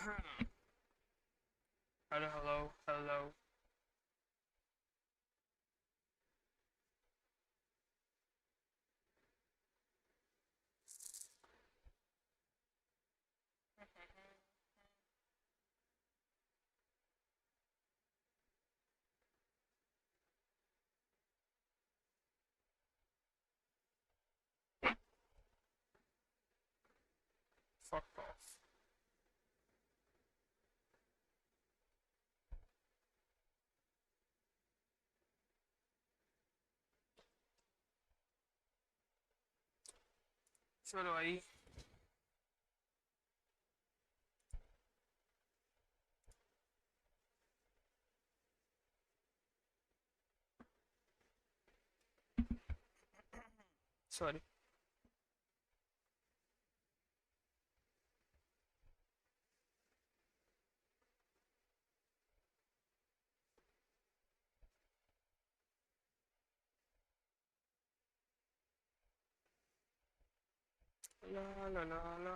Hello, hello, hello. Fuck off. चलो भाई. Sorry. La la la la.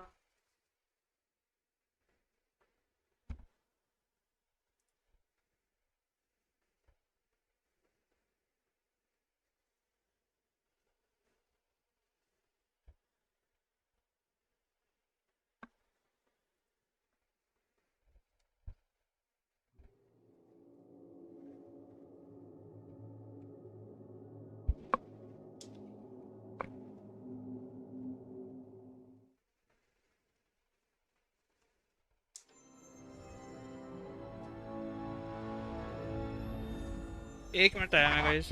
एक minute आया मैं गाइस.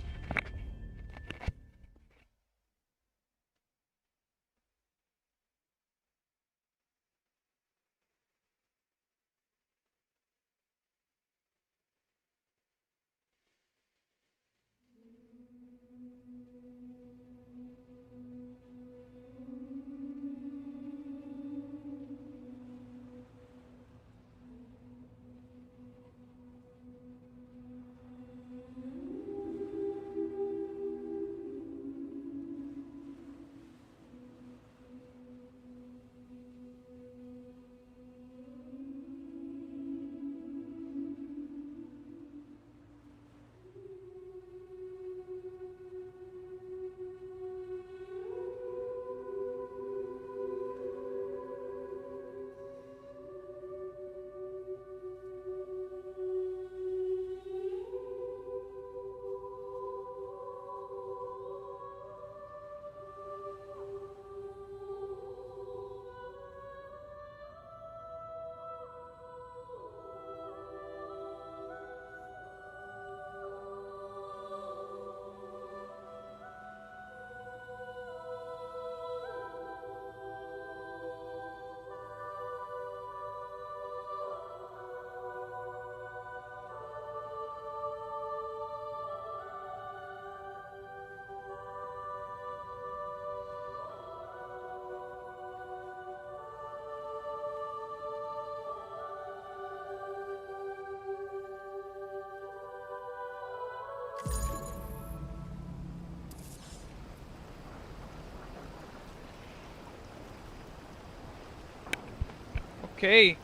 Okay.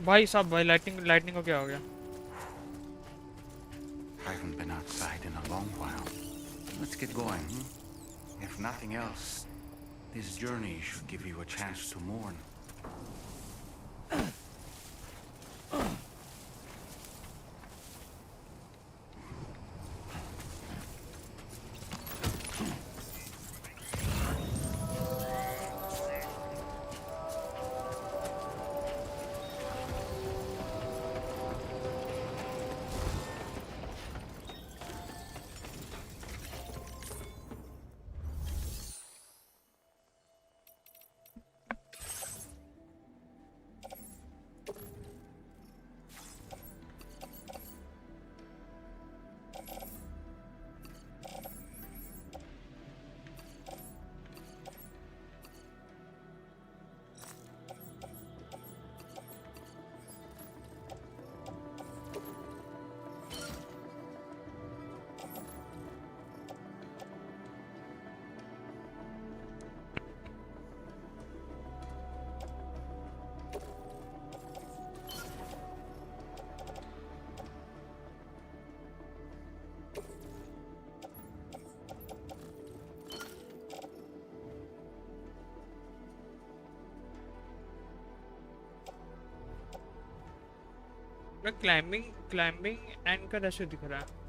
भाई साहब भाई लाइटनिंग लाइटनिंग को क्या हो गया? Haven't been outside in a long while. Let's get going. If nothing else, this journey should give you a chance to mourn. मैं क्लाइंबिंग एंड का रश दिख रहा है।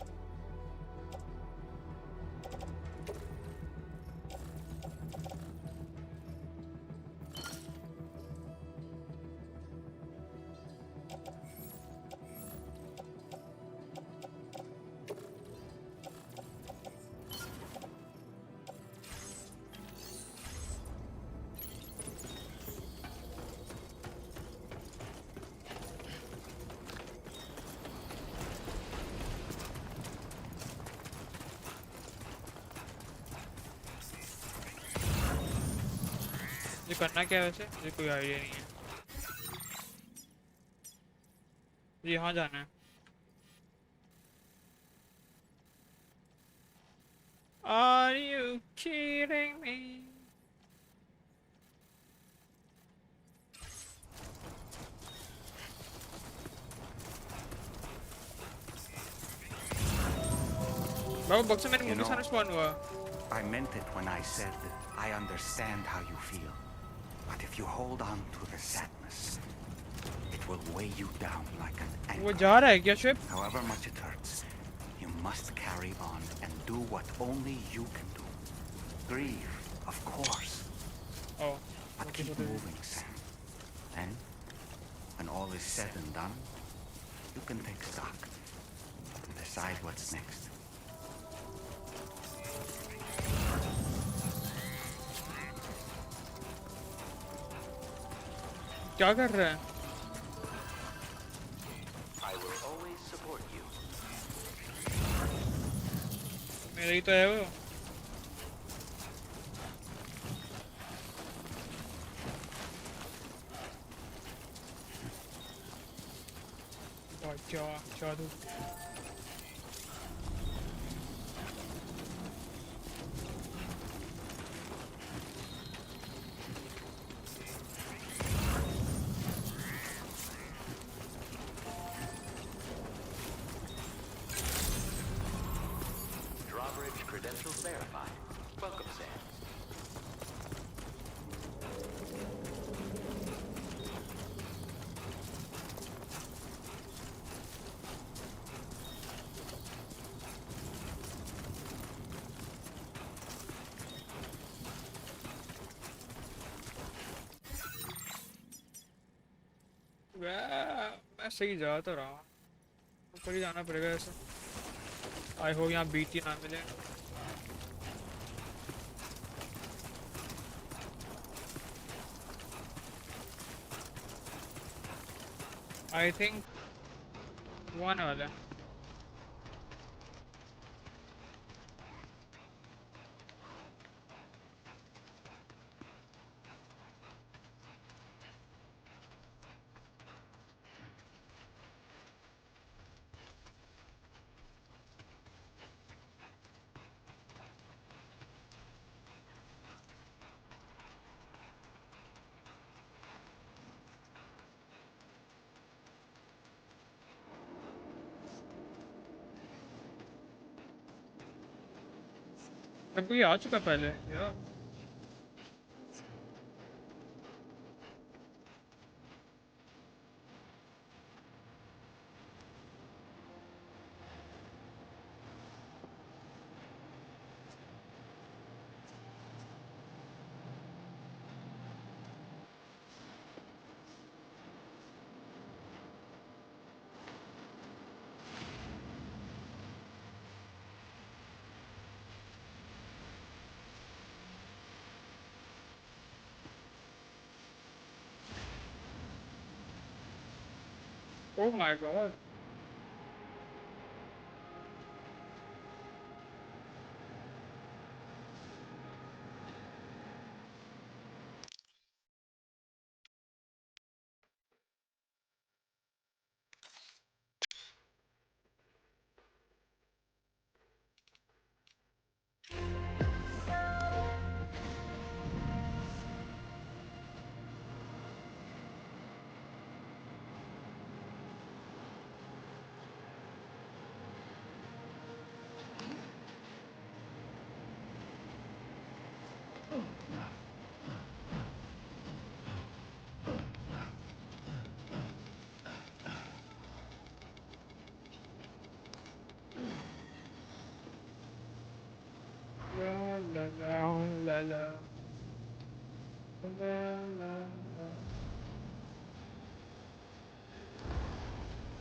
ये करना क्या है वैसे, मुझे कोई आइडिया नहीं है। ये यहाँ जाना है। Are you kidding me? बाबू बक्से मैंने You मुंह के know, सामने स्पॉन हुआ। I meant it when I said that I understand how you feel. But if you hold on to the sadness, it will weigh you down like an वो anchor. जा रहा है क्या ship? However much it hurts, you must carry on and do what only you can do. Grieve, of course, Oh, but okay, keep moving, Sam. Then, when all is said and done, you can take stock and decide what's next. क्या कर रहा है? I will always support you. मेरा ही तो है वो। अच्छा, जादू। Drawbridge credentials verified. Welcome, Sam. मैं सही जा तो रहा हूँ। ऊपर ही जाना पड़ेगा ऐसे। आई होप यहाँ बीटी ना मिले। आई थिंक वो आने वाला है। मैं कोई आ चुका पहले यार। Oh my god.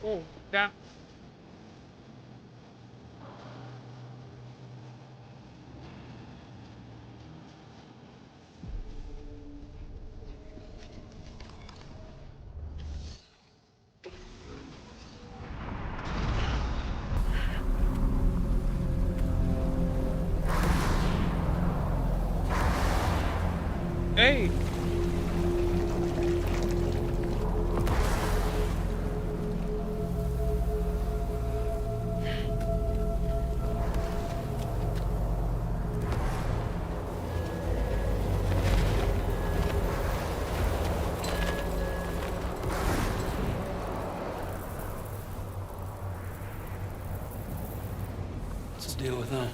Oh, damn. Hey. What's the deal with them?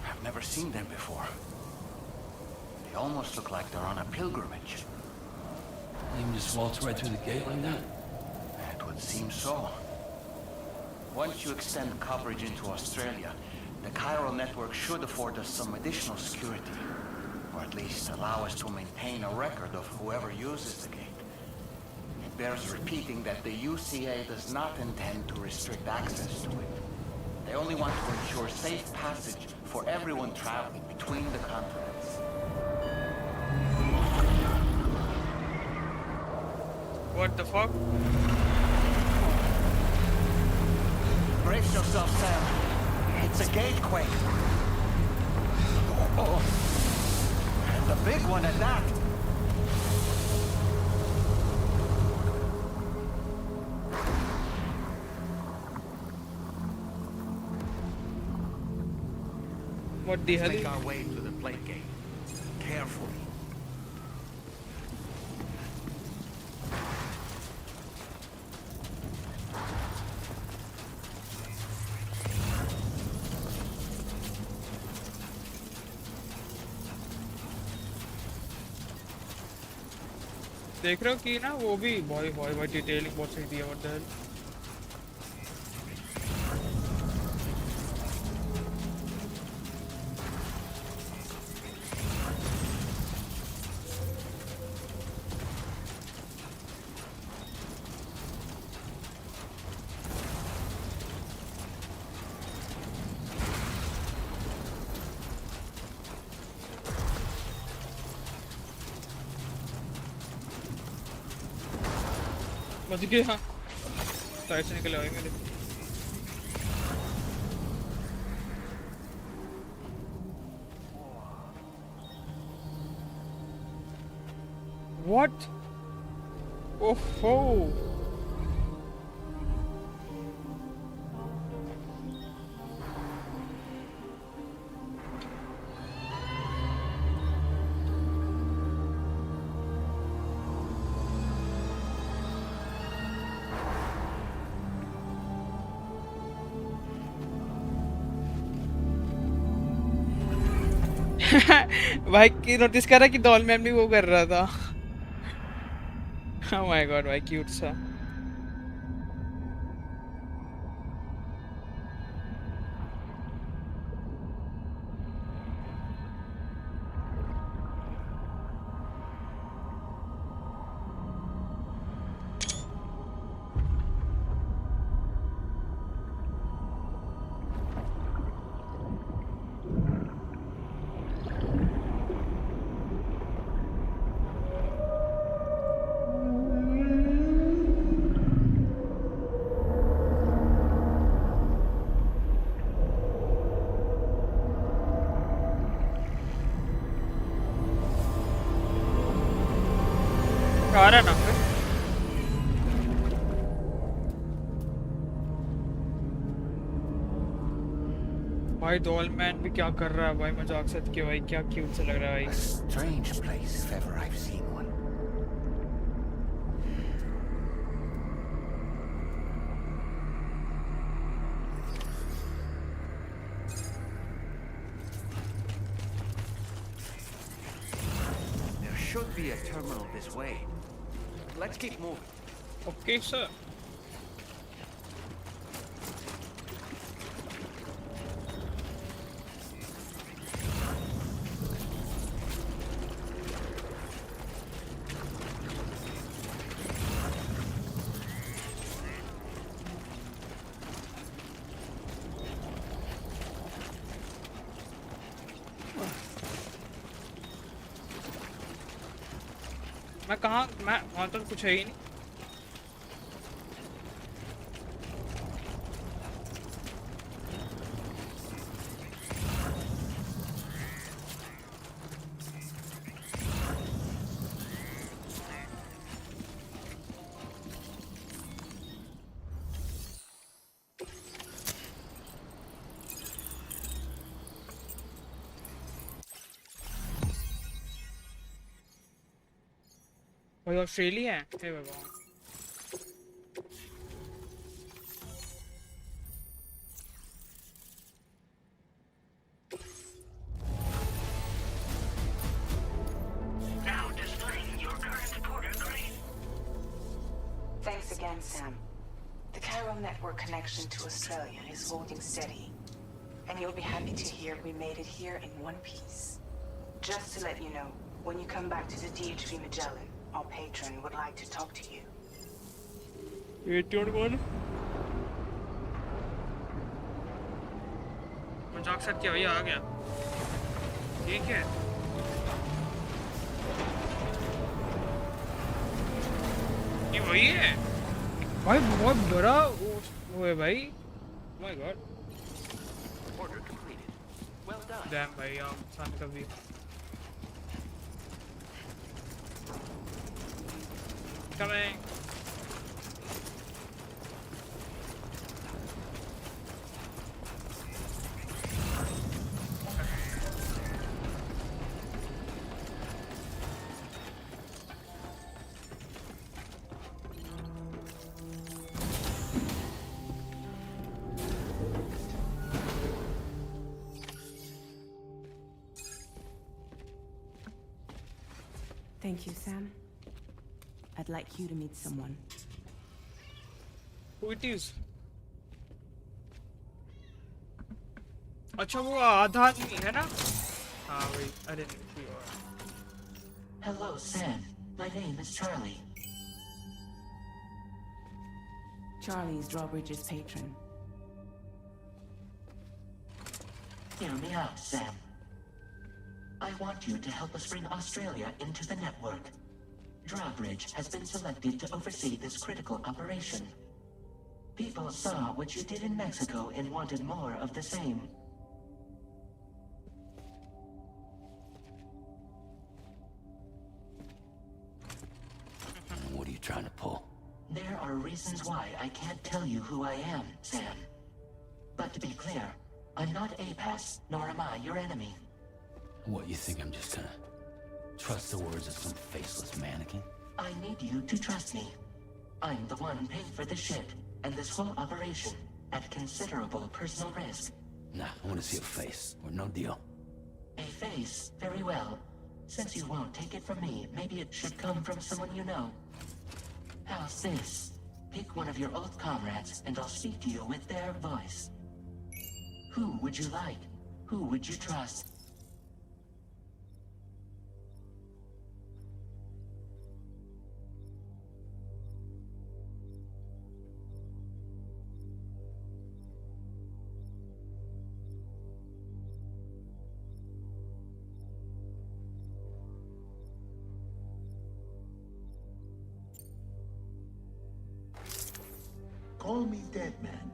I've never seen them before. They almost look like they're on a pilgrimage. You can just waltz right through the gate like that? It would seem so. Once you extend coverage into Australia, the Karo network should afford us some additional security. Or at least allow us to maintain a record of whoever uses the gate. It bears repeating that the UCA does not intend to restrict access to it. They only want to ensure safe passage for everyone traveling between the continents. What the fuck? Brace yourself, Sam. It's a gatequake. Oh. And a big one at that. What the hell? Make our way to the plate gate. Carefully. देख रहे हो कि ना वो भी भाई detailing बहुत सही दिया व्हाट द हेल बच गया साइड से निकले आए मेरे What? Oh ho! भाई की नोटिस कर रहा कि डॉल मैन भी वो कर रहा था Oh my god भाई क्यूट सा आ रहा ना फिर भाई डॉल मैन भी क्या कर रहा है भाई मजाक सच के भाई क्या क्यूट सा लग रहा है A भाई strange place if ever I've seen one. There should be a terminal this way. Let's keep moving. Okay sir मैं कहाँ मैं वहाँ तो कुछ है ही नहीं. कोई ऑस्ट्रेलिया है? हे भगवान. Now displaying your current border grade. Thanks again, Sam. The Karo network connection to Australia is holding steady. And you'll be happy to hear we made it here in one piece. Just to let you know, when you come back to the DHB Magellan, our patron would like to talk to you. ATM कौन? मजाक sir क्या भैया आ गया? ये क्या है? ये वही है? भाई बहुत बड़ा वो है भाई. Oh my god. Order completed. Well done. Damn भाई हम इंसान कभी. Coming. Thank you, Sam. I'd like you to meet someone. Who it is? अच्छा वो आधा आदमी है ना? हाँ वही. अरे नहीं कोई और. Hello, Sam. My name is Charlie. Charlie's Drawbridge's patron. Hear me out, Sam. I want you to help us bring Australia into the network. Drawbridge has been selected to oversee this critical operation. People saw what you did in Mexico and wanted more of the same. What are you trying to pull? There are reasons why I can't tell you who I am, Sam. But to be clear, I'm not APAS, nor am I your enemy. What, you think I'm just gonna trust the words of some faceless mannequin? I need you to trust me. I'm the one paying for this shit, and this whole operation, at considerable personal risk. Nah, I wanna see a face, or no deal. A face, very well. Since you won't take it from me, maybe it should come from someone you know. How's this? Pick one of your old comrades, and I'll speak to you with their voice. Who would you like? Who would you trust? Call me dead man.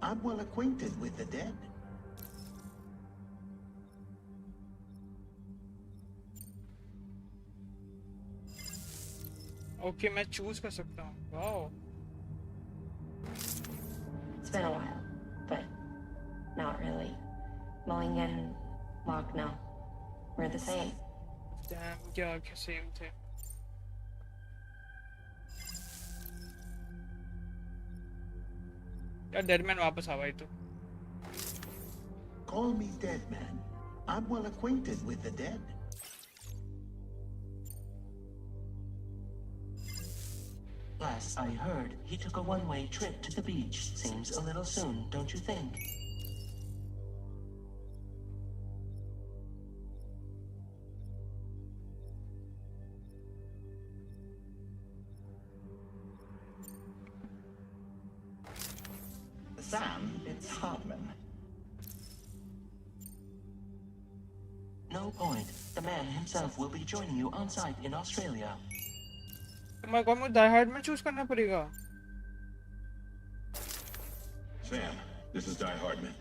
I'm well acquainted with the dead. Okay मैं choose कर सकता हूँ. Wow. It's been a while, but not really. Mulligan, Locke, no. We're the same. Damn क्या same थे. यार dead man वापस आ भाई तो. Call me dead man. I'm well acquainted with the dead. Last I heard, he took a one-way trip to the beach. Seems a little soon, don't you think? Sam, it's Hartman. No point. The man himself will be joining you on site in Australia. मैं कौन मुझे die hard में choose करना पड़ेगा? Sam, this is Di Hardman.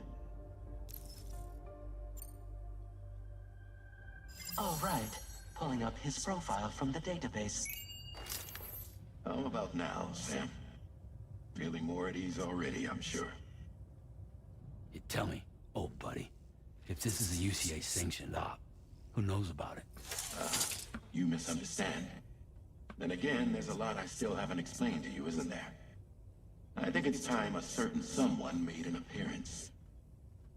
All right. Pulling up his profile from the database. How about now, Sam? Feeling more at ease already, I'm sure. You tell me, old buddy, if this is a UCA sanctioned op, who knows about it? You misunderstand. Then again, there's a lot I still haven't explained to you, isn't there? I think it's time a certain someone made an appearance.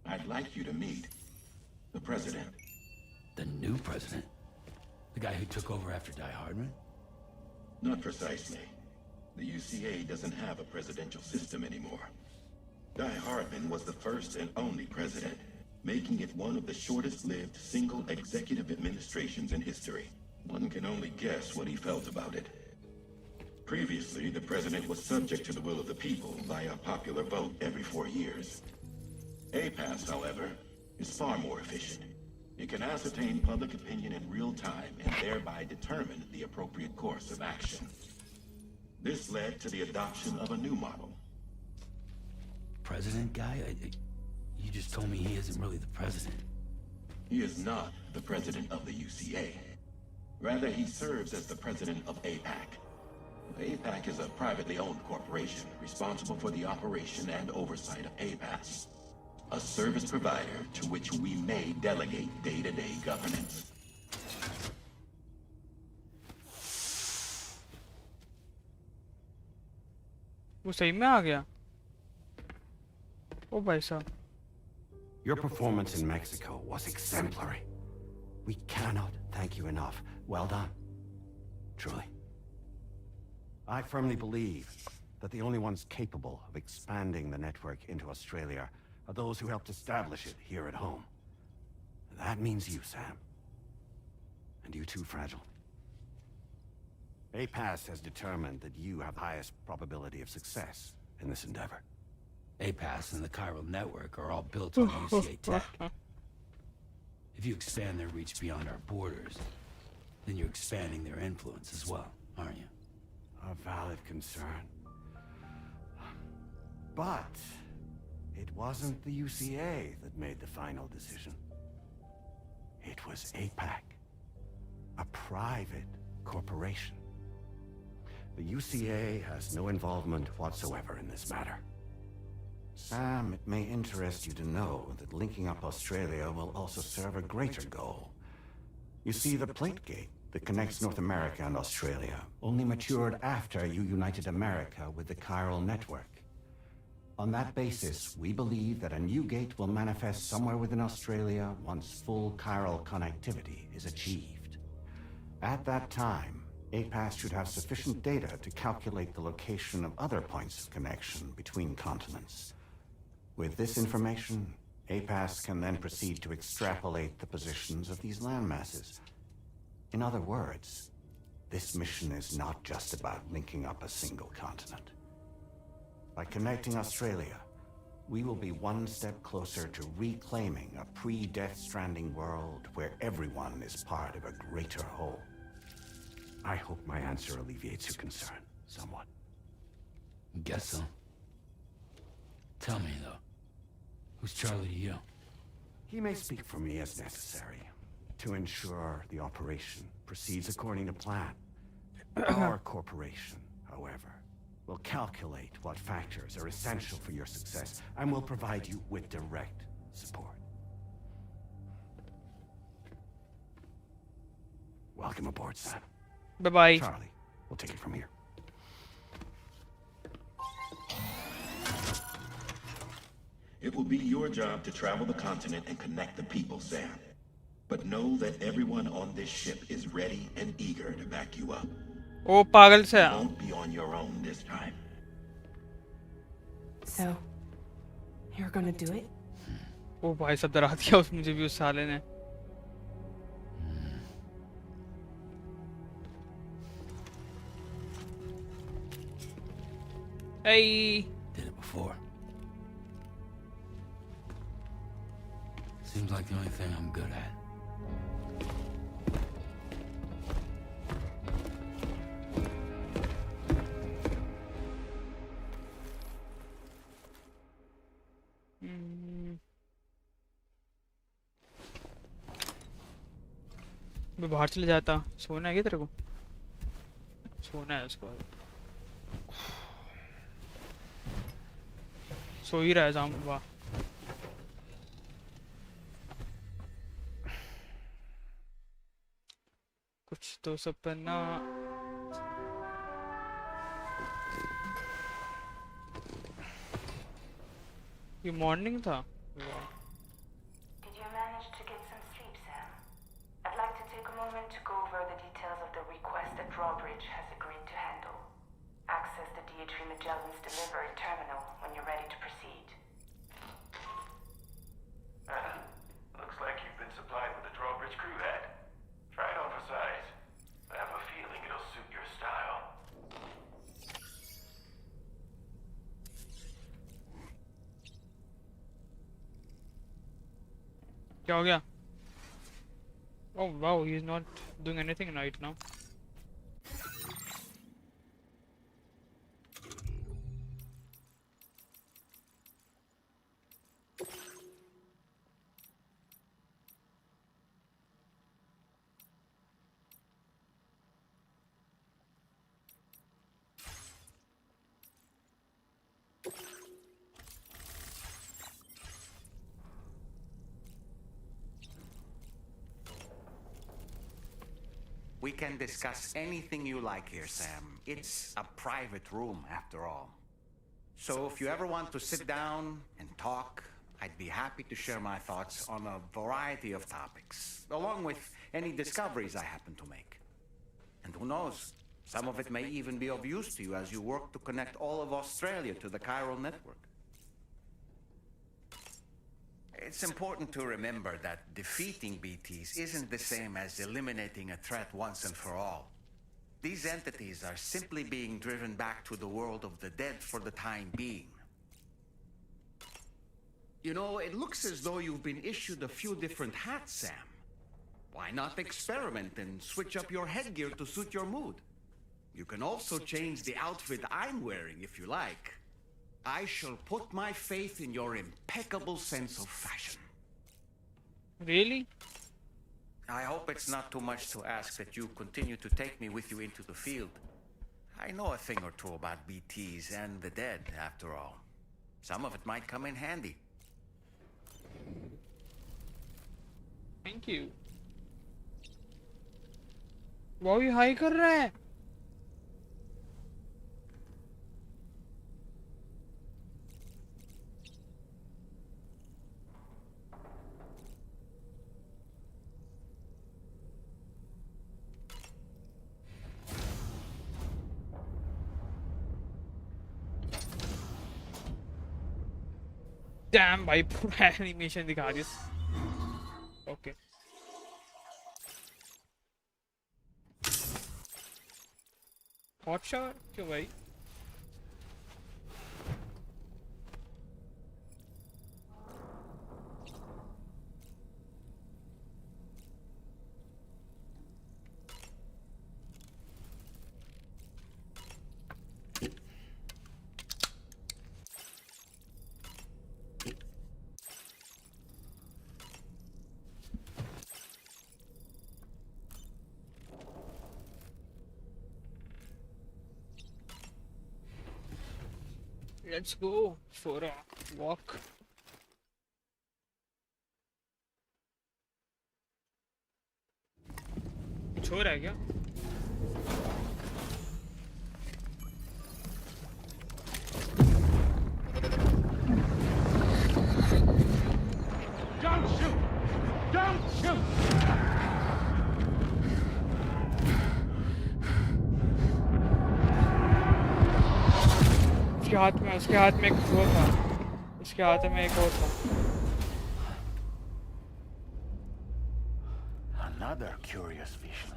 I'd like you to meet the president. The new president? The guy who took over after Die Hardman? Not precisely. The UCA doesn't have a presidential system anymore. Die Hardman was the first and only president, making it one of the shortest-lived single executive administrations in history. One can only guess what he felt about it. Previously, the president was subject to the will of the people via popular vote every 4 years. APAS, however, is far more efficient. It can ascertain public opinion in real time and thereby determine the appropriate course of action. This led to the adoption of a new model. President guy? You just told me he isn't really the president. He is not the president of the UCA. Rather, he serves as the president of APAC. APAC is a privately owned corporation responsible for the operation and oversight of APAS, a service provider to which we may delegate day-to-day governance. वो सही में आ गया? ओ भाई साहब. Your performance in Mexico was exemplary. We cannot thank you enough. Well done. Truly. I firmly believe that the only ones capable of expanding the network into Australia are those who helped establish it here at home. That means you, Sam. And you too, Fragile. APAS has determined that you have the highest probability of success in this endeavor. APAS and the Chiral network are all built on UCA tech. If you expand their reach beyond our borders, then you're expanding their influence as well, aren't you? A valid concern. But it wasn't the UCA that made the final decision. It was APAC, a private corporation. The UCA has no involvement whatsoever in this matter. Sam, it may interest you to know that linking up Australia will also serve a greater goal. You see, the plate gate that connects North America and Australia only matured after you united America with the Chiral network. On that basis, we believe that a new gate will manifest somewhere within Australia once full chiral connectivity is achieved. At that time, APAS should have sufficient data to calculate the location of other points of connection between continents. With this information, APAS can then proceed to extrapolate the positions of these landmasses. In other words, this mission is not just about linking up a single continent. By connecting Australia, we will be one step closer to reclaiming a pre-Death Stranding world where everyone is part of a greater whole. I hope my answer alleviates your concern somewhat. Guess so. Tell me, though, who's Charlie to you? He may speak for me as necessary to ensure the operation proceeds according to plan. Our corporation, however, will calculate what factors are essential for your success and will provide you with direct support. Welcome aboard, Sam. Bye-bye. Charlie, we'll take it from here. It will be your job to travel the continent and connect the people, Sam. But know that everyone on this ship is ready and eager to back you up. ओ पागल से. You won't be on your own this time. So, you're gonna do it? ओ भाई सब डरा दिया उस मुझे भी उस साले ने. Hey. Did it before. Seems like the only thing I'm good at. मैं बाहर चले जाता, सोना है क्या तेरे को? सोना है उसको, सो ही रहा है जाम। वाह, कुछ तो सपना। ये मॉर्निंग था। वाह। Did you manage to get some sleep, Sam? I'd like to take a moment to go over the details of the request that Drawbridge has agreed to handle. Access the D.H. Magellan's delivery terminal when you're ready to proceed. Looks like you've been supplied with a Drawbridge crew hat. Try it on for size. I have a feeling it'll suit your style. क्या हो गया? Oh wow, he's not doing anything right now. We can discuss anything you like here, Sam. It's a private room, after all. So if you ever want to sit down and talk, I'd be happy to share my thoughts on a variety of topics, along with any discoveries I happen to make. And who knows, some of it may even be of use to you as you work to connect all of Australia to the Karo network. It's important to remember that defeating BTs isn't the same as eliminating a threat once and for all. These entities are simply being driven back to the world of the dead for the time being. You know, it looks as though you've been issued a few different hats, Sam. Why not experiment and switch up your headgear to suit your mood? You can also change the outfit I'm wearing if you like. I shall put my faith in your impeccable sense of fashion. Really? I hope it's not too much to ask that you continue to take me with you into the field. I know a thing or two about BTs and the dead, after all. Some of it might come in handy. Thank you. वो भी high कर रहा है। Damn भाई, पूरा animation दिखा दिया। Okay, hot shot क्यों भाई? Let's go for a walk. कुछ हो रहा है क्या? Don't shoot! Don't shoot! उसके हाथ में एक वो था, उसके हाथ में एक और था। Another curious vision.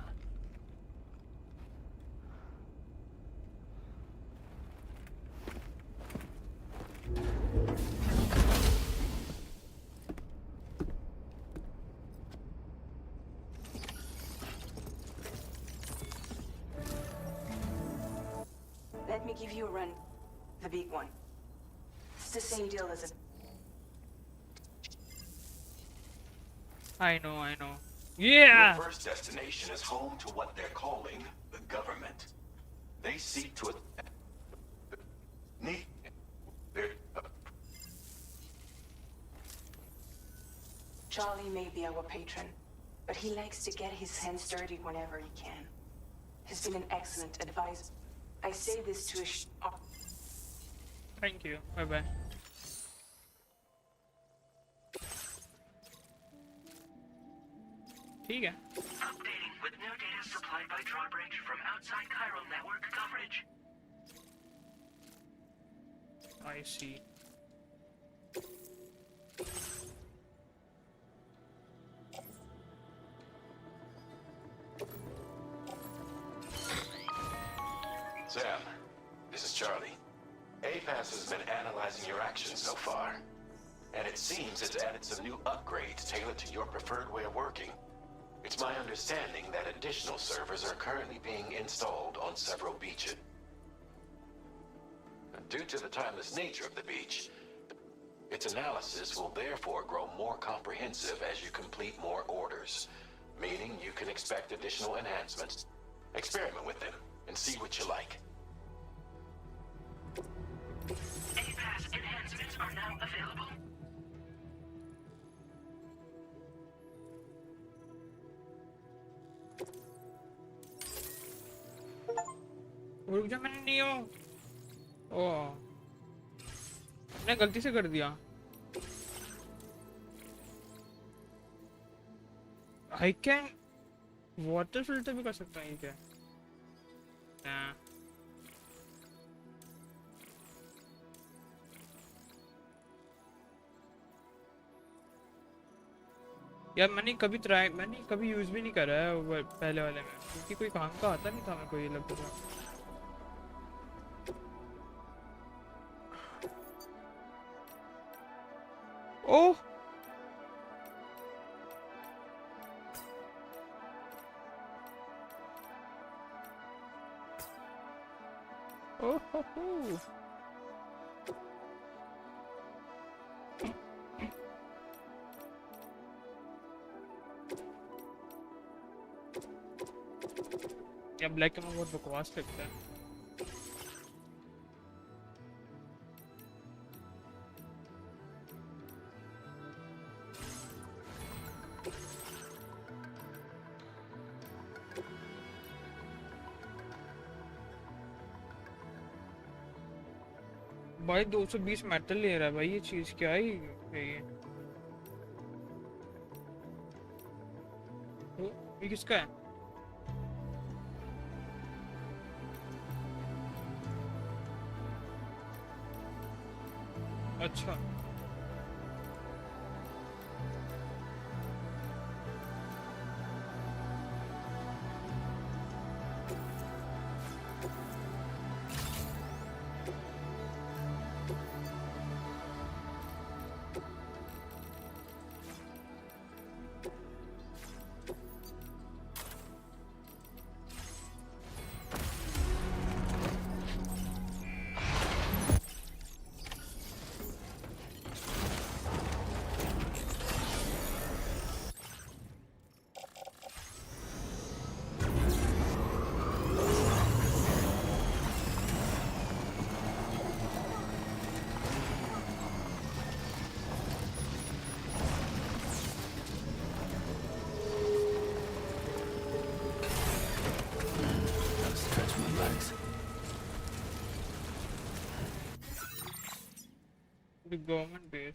Let me give you a run. The big one. It's the same deal as a... I know, I know. Yeah. Your first destination is home to what they're calling the government. They seek to need Charlie may be our patron, but he likes to get his hands dirty whenever he can. He's been an excellent advisor. I say this to Thank you. Bye bye. ठीक है. Updating with new data supplied by drawbridge from outside Cairo network coverage. I see. Sam, this is Charlie. APAS has been analyzing your actions so far, and it seems it's added some new upgrades tailored to your preferred way of working. It's my understanding that additional servers are currently being installed on several beaches. Due to the timeless nature of the beach, its analysis will therefore grow more comprehensive as you complete more orders, meaning you can expect additional enhancements. Experiment with them and see what you like. APAS enhancements are now available. रुक जा, मैंने नहीं हो. ओह, मैंने गलती से कर दिया. I can water filter भी कर सकता हूँ क्या? हाँ. यार मैंने कभी यूज भी नहीं करा है पहले वाले में, क्योंकि कोई काम का आता नहीं था मेरे को, ये लगता था. ओह, ओह हो. या ब्लैक में बहुत बकवास लगता है. भाई 220 मेटल ले रहा है भाई, ये चीज क्या है ये? ये किसका है? अच्छा, the government base.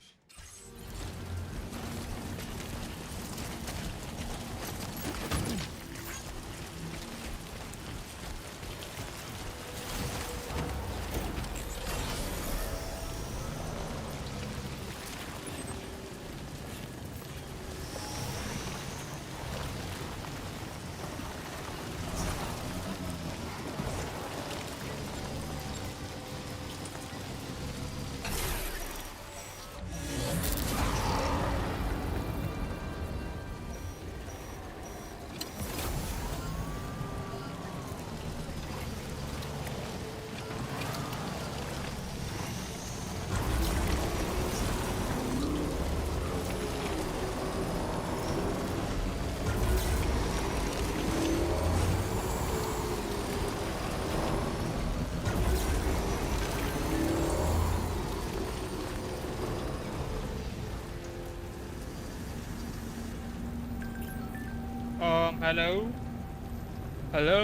Hello? Hello?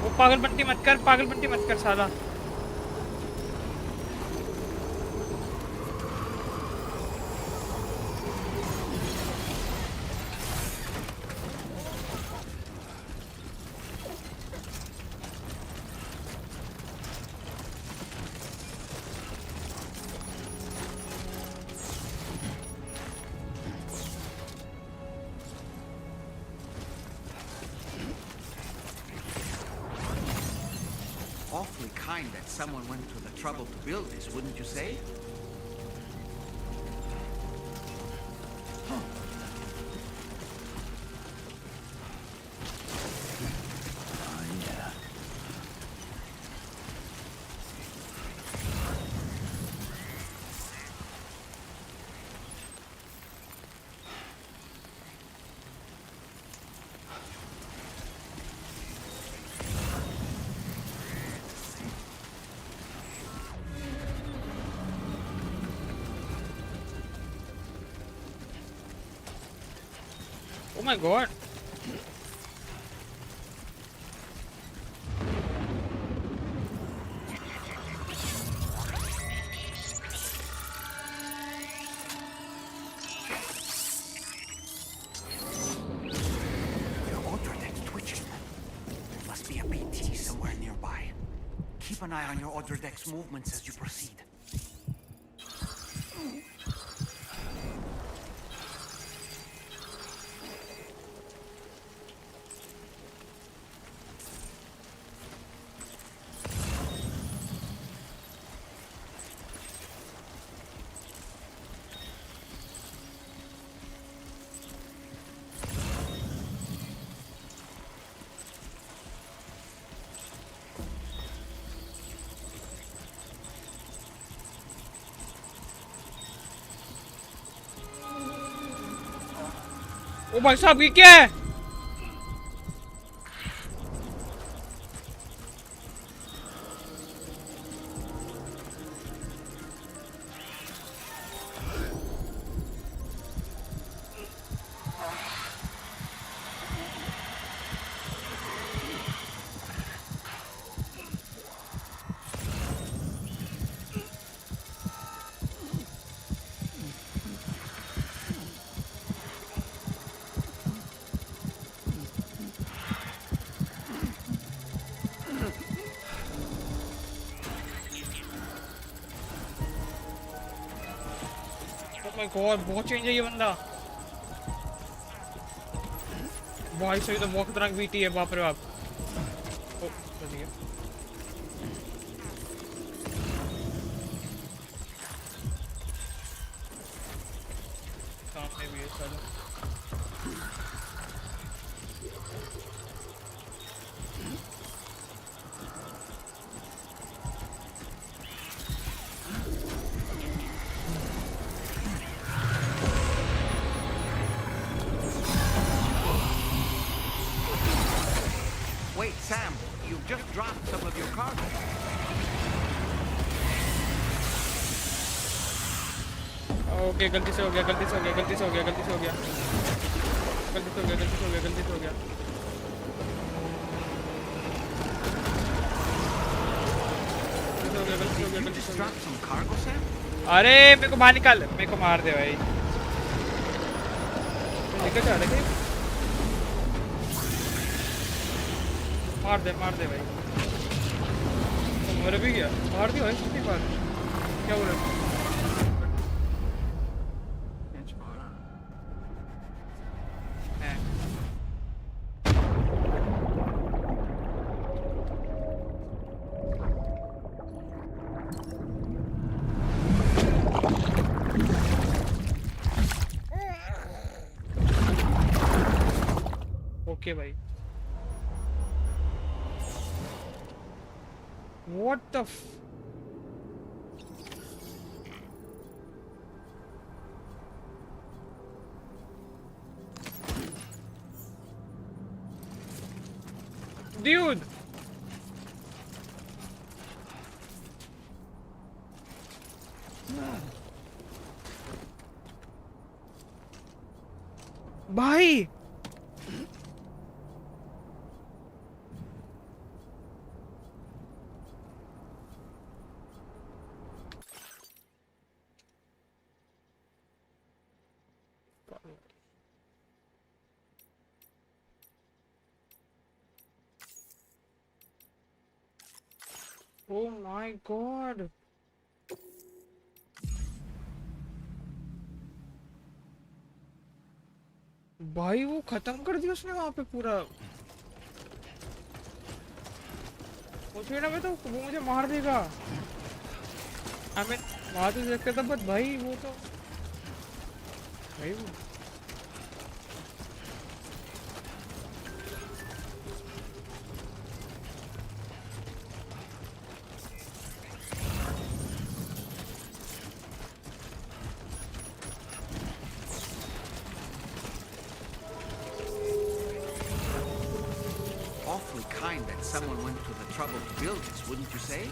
वो पागलपंती मत कर साला. Awfully kind that someone went to the trouble to build this, wouldn't you say? Oh my god. Your auto deck's twitching. There must be a BT somewhere nearby. Keep an eye on your auto deck's movements as you proceed. ओ भाई साहब ये क्या है? My God बहुत change है ये बंदा. भाई सही तो बहुत खतरनाक बीटी है बाप रे बाप. ओ बच गया. सामने भी है साला. Wait, Sam, you've just dropped some of your cargo. Okay गलती से हो गया. गलती से हो गया. Did you just drop some cargo, Sam? अरे मेरे को बाहर निकाल. मेरे को मार दे भाई. लेकर जा रहे थे. मार दे भाई. मर भी गया. मार दिया भाई कितनी बार. क्या बोल रहे? ओके भाई. What the f... Dude! भाई Oh my God. भाई वो खत्म कर दिया उसने वहां पे पूरा। मुझे ना मैं तो वो मुझे मार देगा। हमें वहां तो देखते था बट भाई वो तो भाई वो Awfully kind that someone went to the trouble to build this, wouldn't you say?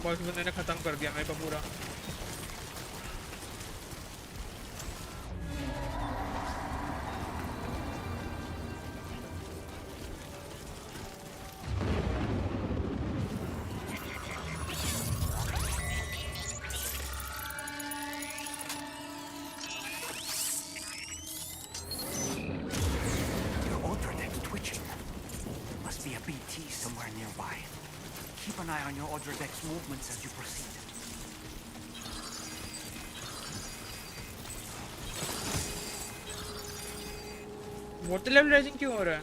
Boss बंदे ने खत्म कर दिया मेरे को पूरा। Your ultra deck's twitching. Must be a BT somewhere nearby. Keep an eye on your ultra deck's movements as you proceed. Water level rising क्यों हो रहा है?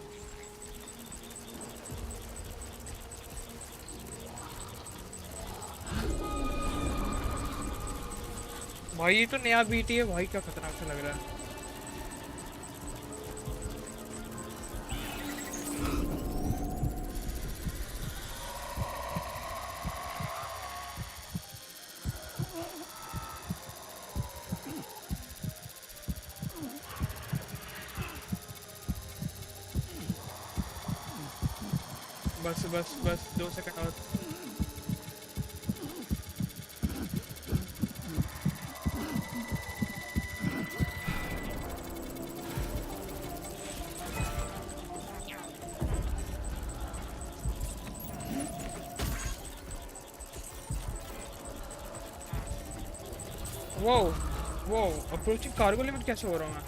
भाई ये तो नया बीटी है भाई, क्या खतरनाक सा लग रहा है। बस बस बस 2 सेकंड और। वो वो अप्रोचिंग कार्गो लिमिट कैसे हो रहा हूँ मैं?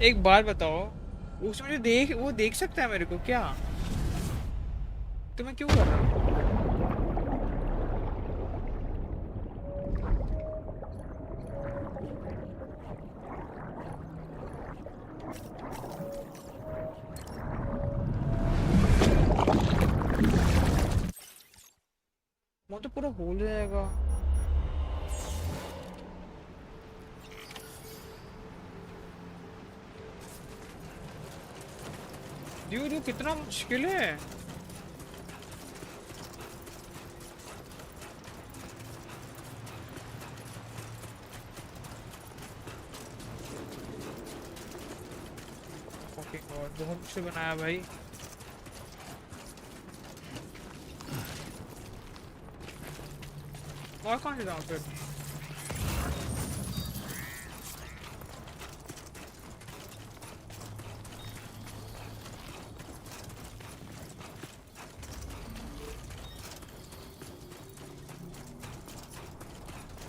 एक बार बताओ, उसमें जो वो देख सकता है मेरे को क्या? तो मैं क्यों कर रहा हूँ? वो तो पूरा हो जाएगा। ड्यूड कितना मुश्किल है। बहुत मुश्किल बनाया भाई। और कौन से जाऊँ फिर?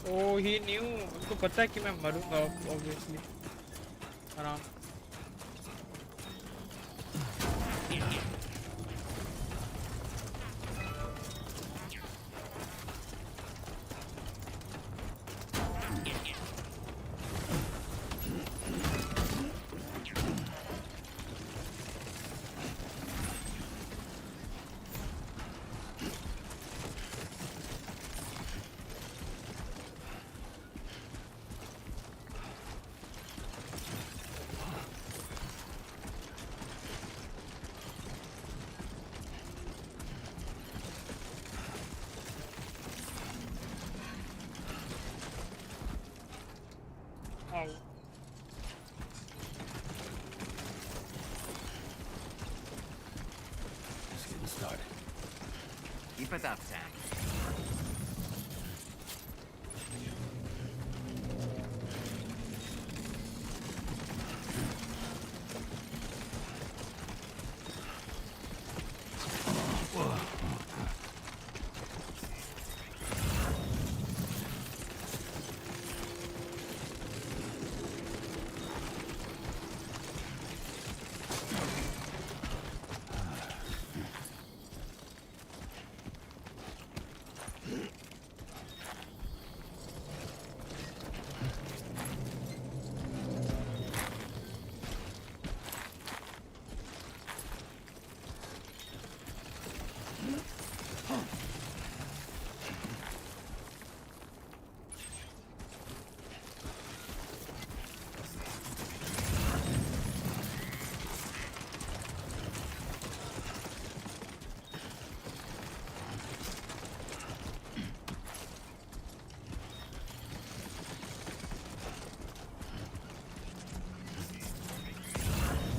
Oh, he knew. उनको पता है कि मैं मरूंगा obviously. आराम. Oh. Just getting started. Keep it up, Sam.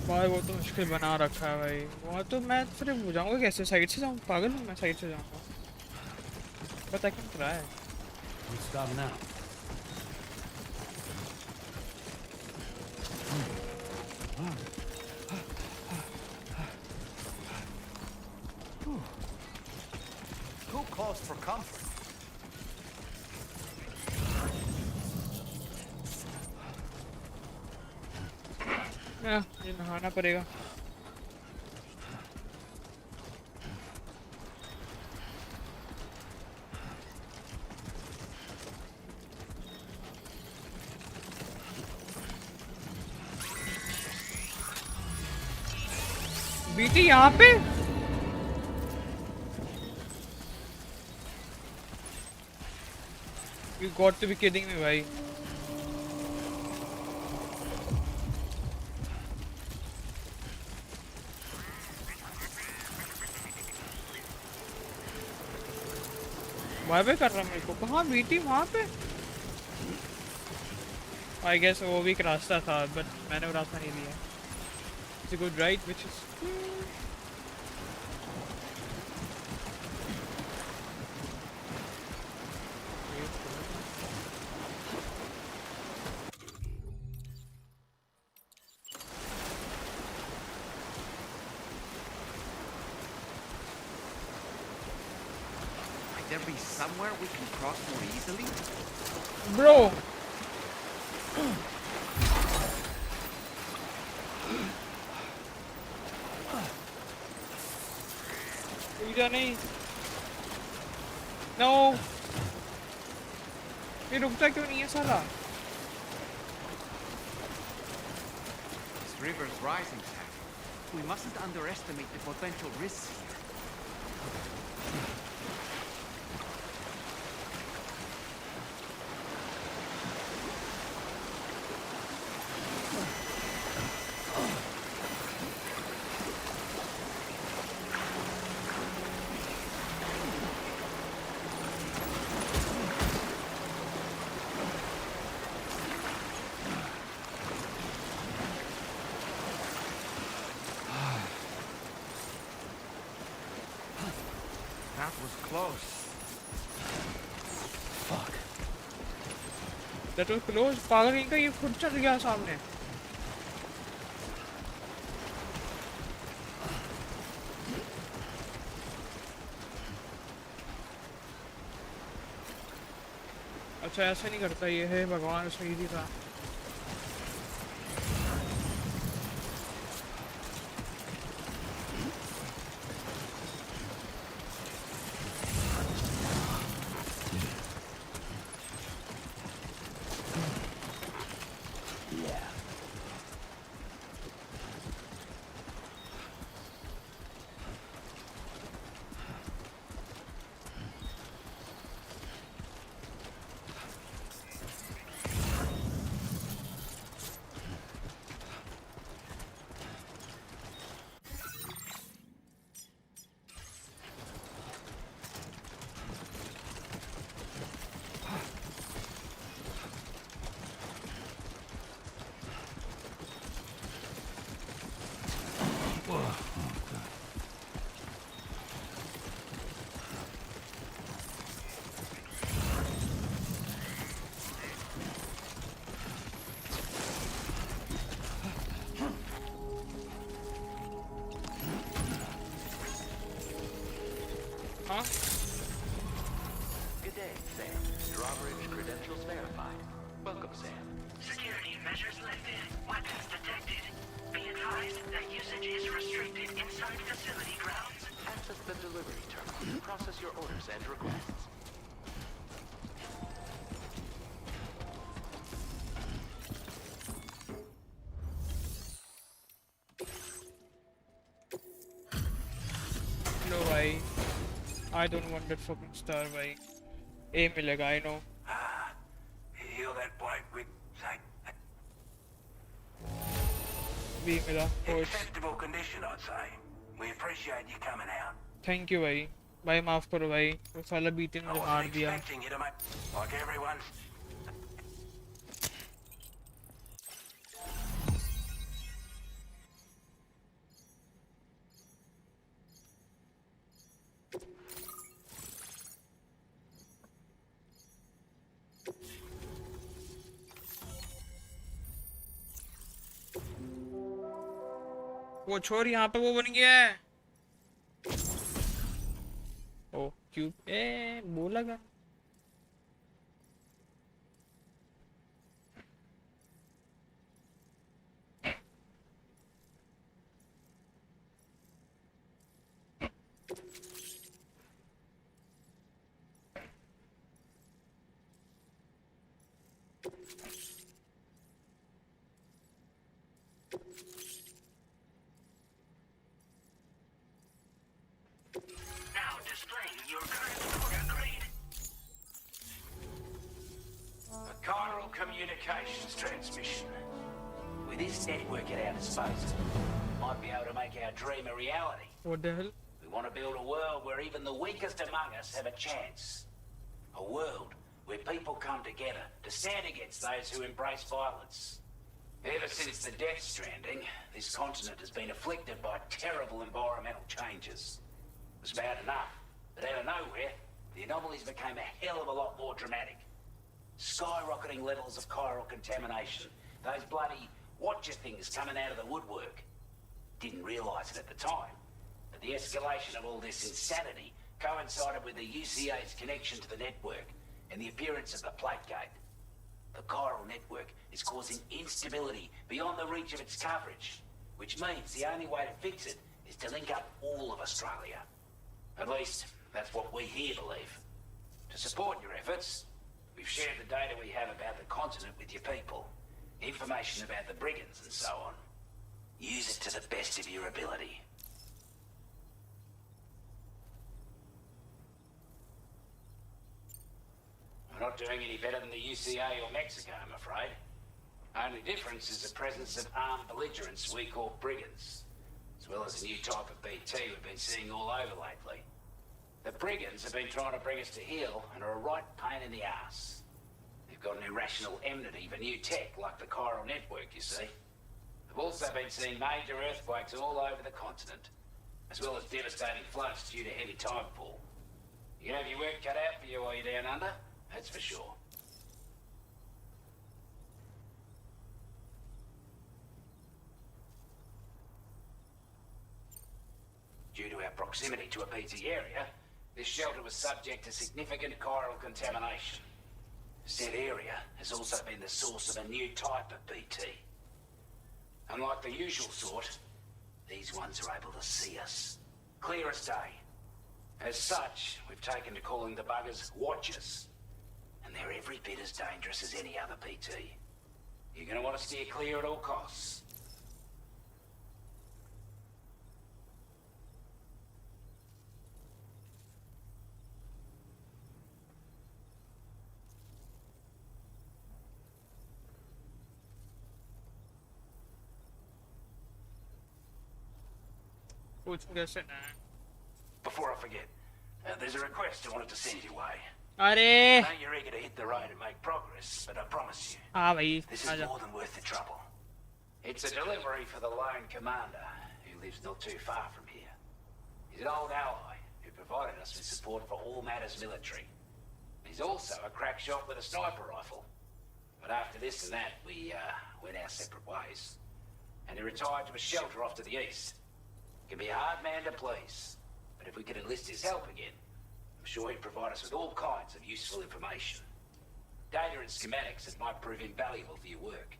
भाई वो तो मुश्किल बना रखा है भाई. वहाँ तो मैं फिर जाऊँगा कैसे? साइड से जाऊँ? पागल हूँ मैं? साइड से जाऊँगा. But I can try. Don't stop now. Who calls for comfort? ये नहाना पड़ेगा. बीटी यहाँ पे? You got to be kidding me भाई. वहाँ पे कर रहा मेरे को. कहाँ बीटी? वहाँ पे? I guess वो भी एक रास्ता था, but मैंने वो रास्ता नहीं लिया. It's a good right, which is Might there be somewhere we can cross more easily? bro. पूजा नहीं. No. ये रुकता क्यों नहीं है साला? This river's rising, Sam. We mustn't underestimate the potential risks here. That was close. Fuck. That was close. पागल इनका ये खुद चल गया सामने. अच्छा ऐसे नहीं करता ये है भगवान उसमें इजी था हाँ Good day, Sam. Drawbridge credentials verified. Welcome, Sam. Security measures lifted. Weapons detected. Be advised that usage is restricted inside facility grounds. Access the delivery terminal. Process your orders and requests. लो भाई I don't want that fucking star भाई A मिलेगा I know Heal that bloke with, say, B मिला coach acceptable condition, I'd say. We appreciate you coming out. Thank you भाई भाई माफ करो भाई वो साला बीते ने I मुझे wasn't मार दिया expecting you to make, like everyone. वो छोर यहाँ पे वो बन गया है ओ क्यूब ए बोला क्या Now displaying your current order grade. A chiral communications transmission. With this network at our disposal, we might be able to make our dream a reality. What the hell We want to build a world where even the weakest among us have a chance. A world where people come together to stand against those who embrace violence. Ever since the Death Stranding, this continent has been afflicted by terrible environmental changes. It was bad enough, but out of nowhere, the anomalies became a hell of a lot more dramatic. Skyrocketing levels of chiral contamination. Those bloody watcher things coming out of the woodwork. Didn't realise it at the time, but the escalation of all this insanity coincided with the UCA's connection to the network and the appearance of the plate gate. The chiral network is causing instability beyond the reach of its coverage, which means the only way to fix it is to link up all of Australia. At least, that's what we here believe. To support your efforts, we've shared the data we have about the continent with your people. Information about the brigands and so on. Use it to the best of your ability. We're not doing any better than the UCA or Mexico, I'm afraid. Only difference is the presence of armed belligerents we call brigands, as well as a new type of BT we've been seeing all over lately. The brigands have been trying to bring us to heel and are a right pain in the ass. They've got an irrational enmity for new tech like the chiral network, you see. They've also been seeing major earthquakes all over the continent, as well as devastating floods due to heavy tidefall. You have your work cut out for you while you're down under, that's for sure. Due to our proximity to a BT area, this shelter was subject to significant chiral contamination. Said area has also been the source of a new type of BT. Unlike the usual sort, these ones are able to see us. Clear as day. As such, we've taken to calling the buggers Watchers. And they're every bit as dangerous as any other BT. You're gonna want to steer clear at all costs. Before I forget, there's a request I wanted to send your way. अरे I know you're eager to hit the road and make progress, but I promise you, हाँ भाई this is more than worth the trouble. It's a delivery for the lone commander, who lives not too far from here. He's an old ally who provided us with support for all matters military. He's also a crack shot with a sniper rifle. But after this and that, we went our separate ways. And he retired to a shelter off to the east. Can be a hard man to please, but if we could enlist his help again, I'm sure he'd provide us with all kinds of useful information. Data and schematics that might prove invaluable for your work.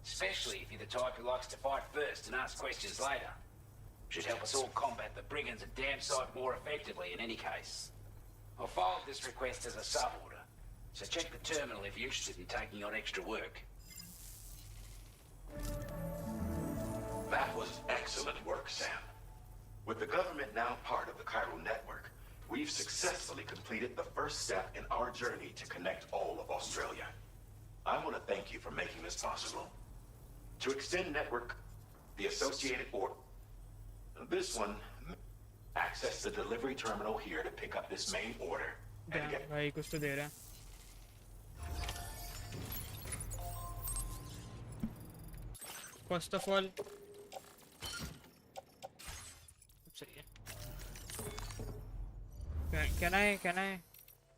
Especially if you're the type who likes to fight first and ask questions later. Should help us all combat the brigands a damn sight more effectively in any case. I'll file this request as a sub-order, so check the terminal if you're interested in taking on extra work. That was excellent work, Sam. With the government now part of the Karo network, we've successfully completed the first step in our journey to connect all of Australia. I want to thank you for making this possible. To extend network, the associated order. This one, access the delivery terminal here to pick up this main order. And get भाई कुछ तो दे रहा है First of all सही है can I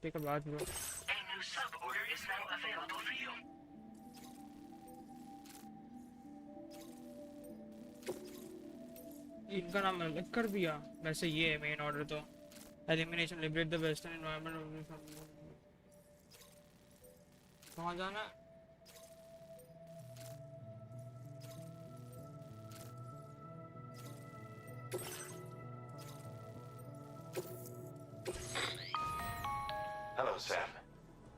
take a bath, bro? A new sub-order is now available for you. इनका नाम अलग कर दिया वैसे ये है मेन ऑर्डर तो elimination liberate the western environment कहाँ जाना है Hello, Sam.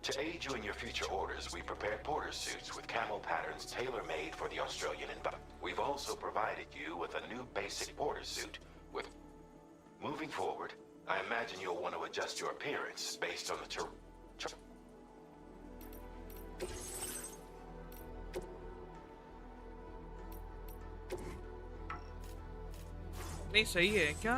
To aid you in your future orders, we prepared porter suits with camel patterns tailor-made for the Australian environment. We've also provided you with a new basic porter suit with... Moving forward, I imagine you'll want to adjust your appearance based on the नहीं सही है क्या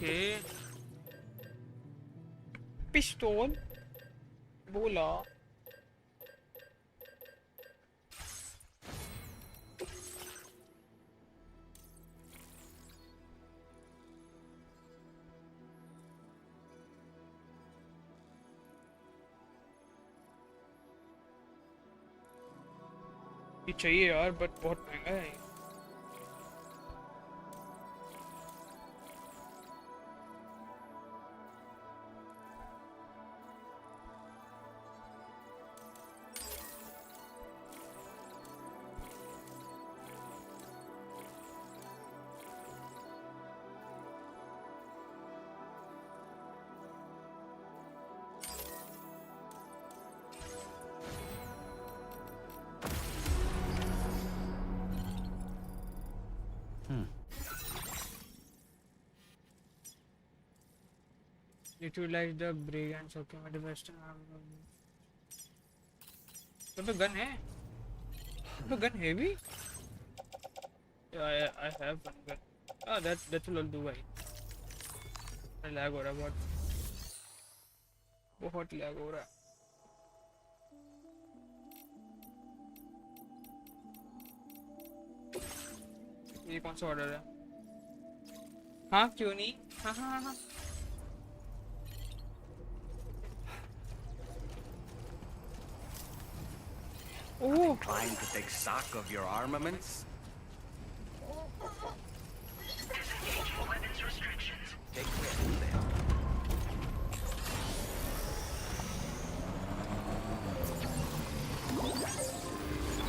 Okay. Pistol. Bola. ये चाहिए यार but बहुत महंगा है Utilize the brigands. Okay, my western arm. तो gun है? तो gun heavy? Yeah, I have one gun. Ah, that will all do. भाई. Lag हो रहा है बहुत lag हो रहा है. ये कौन सा ऑर्डर है? हाँ क्यों नहीं? हाँ हाँ हाँ. Oh. Inclined to take stock of your armaments? Disengaging weapons restrictions. Take care of them.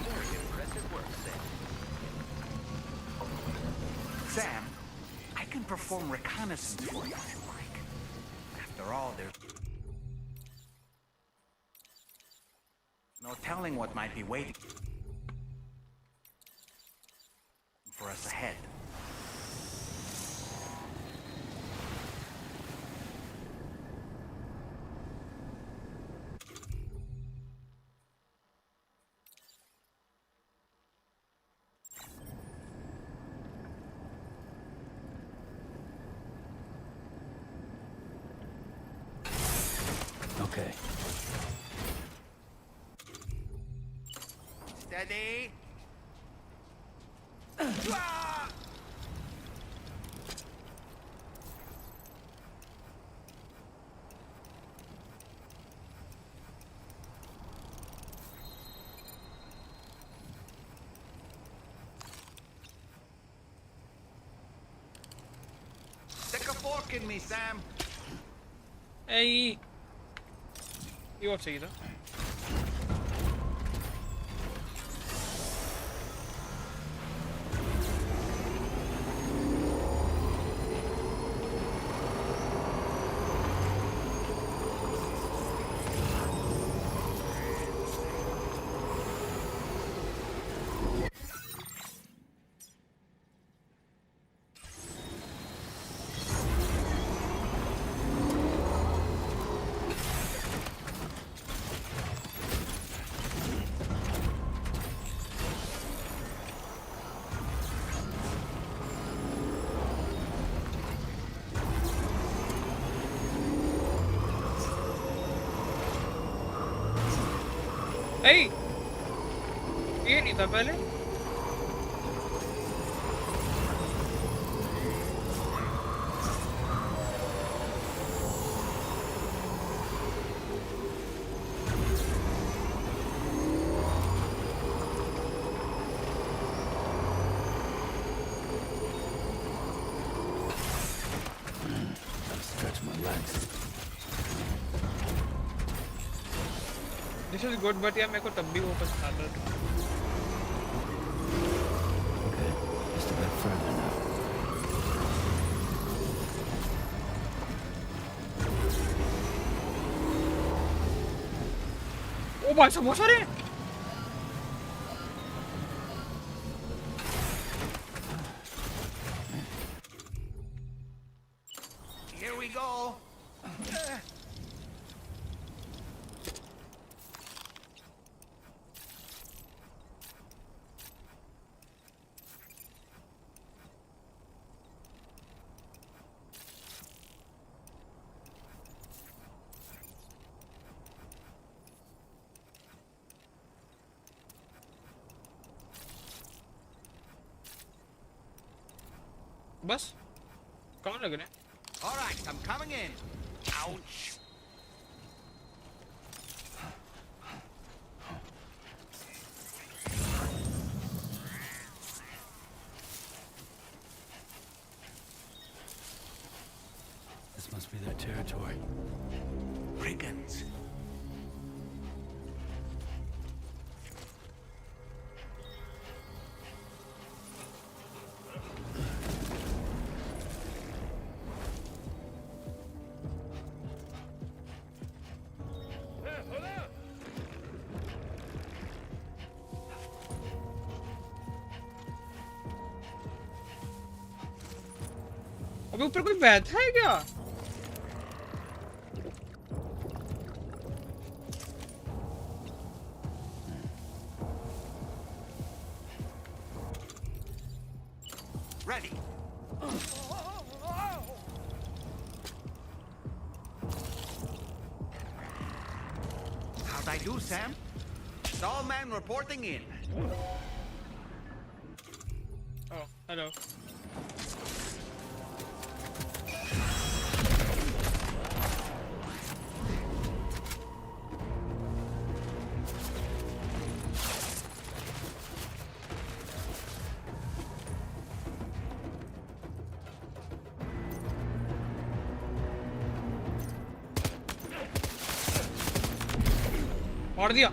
Very impressive work, Sam. Sam, I can perform reconnaissance for you if you like. After all, there's no telling what might be waiting for us ahead. Okay. Steady. Stick a fork in me, Sam. Hey. You won't see that. Hey! ये नहीं था पहले? Stretch my legs. This is good, but यार मेरे को तब भी वो पसंद आता था. Okay, just a bit further now. ओ भाई साहब बहुत सारे. Here we go. बस कौन लग रहे हैं? All right, I'm coming in. Ouch. This must be their territory. Brigands. अबे ऊपर कोई बैठा है क्या? Ready. How'd I do, Sam? Stallman reporting in. Oh, hello. मार दिया।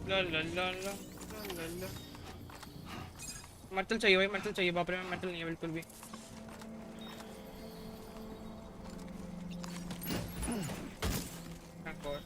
ला ला ला ला ला ला। मेटल चाहिए भाई, मेटल चाहिए। बाप रे, मेटल नहीं है बिल्कुल भी। Thank God.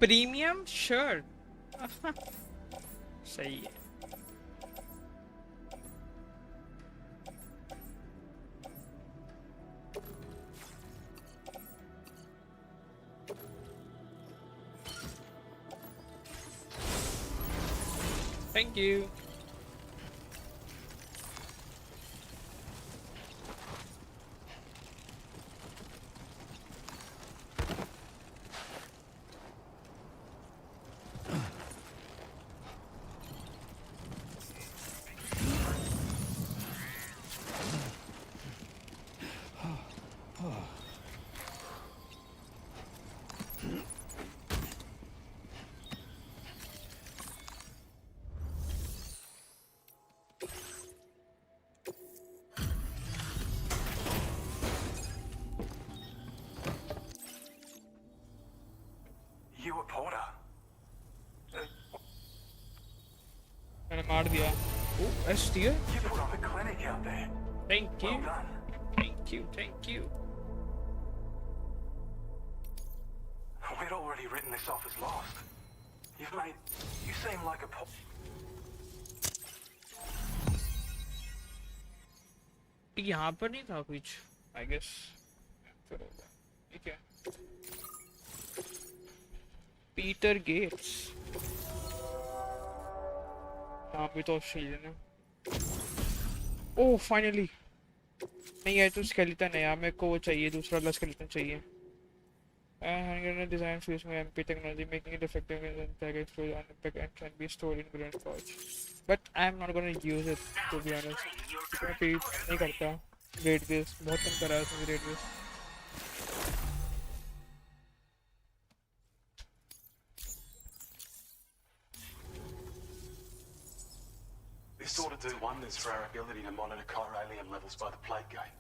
प्रीमियम शर्ट सही है। Thank you. You a porter? मैंने मार दिया। ओह, एस दिया। You put on a clinic out there. Thank you. Well done. Thank you. Thank you. We'd already written this off as lost. You seem like a यहाँ पर नहीं था कुछ, I guess. ठीक है। Peter Gates. यहाँ भी तो ऑस्ट्रेलियन है। Oh finally. नहीं है तो स्केलेटन है यार, मेरे को वो चाहिए, दूसरा वाला स्केलेटन चाहिए। Design fused with MP technology, making it effective in package food on the and can be stored in grand pouch. But I'm not gonna use it, to be honest. मैं पे नहीं करता रेड बेस, बहुत कम करा है उसने red base. This ought to do wonders for our ability to monitor chiralium levels by the plague gate.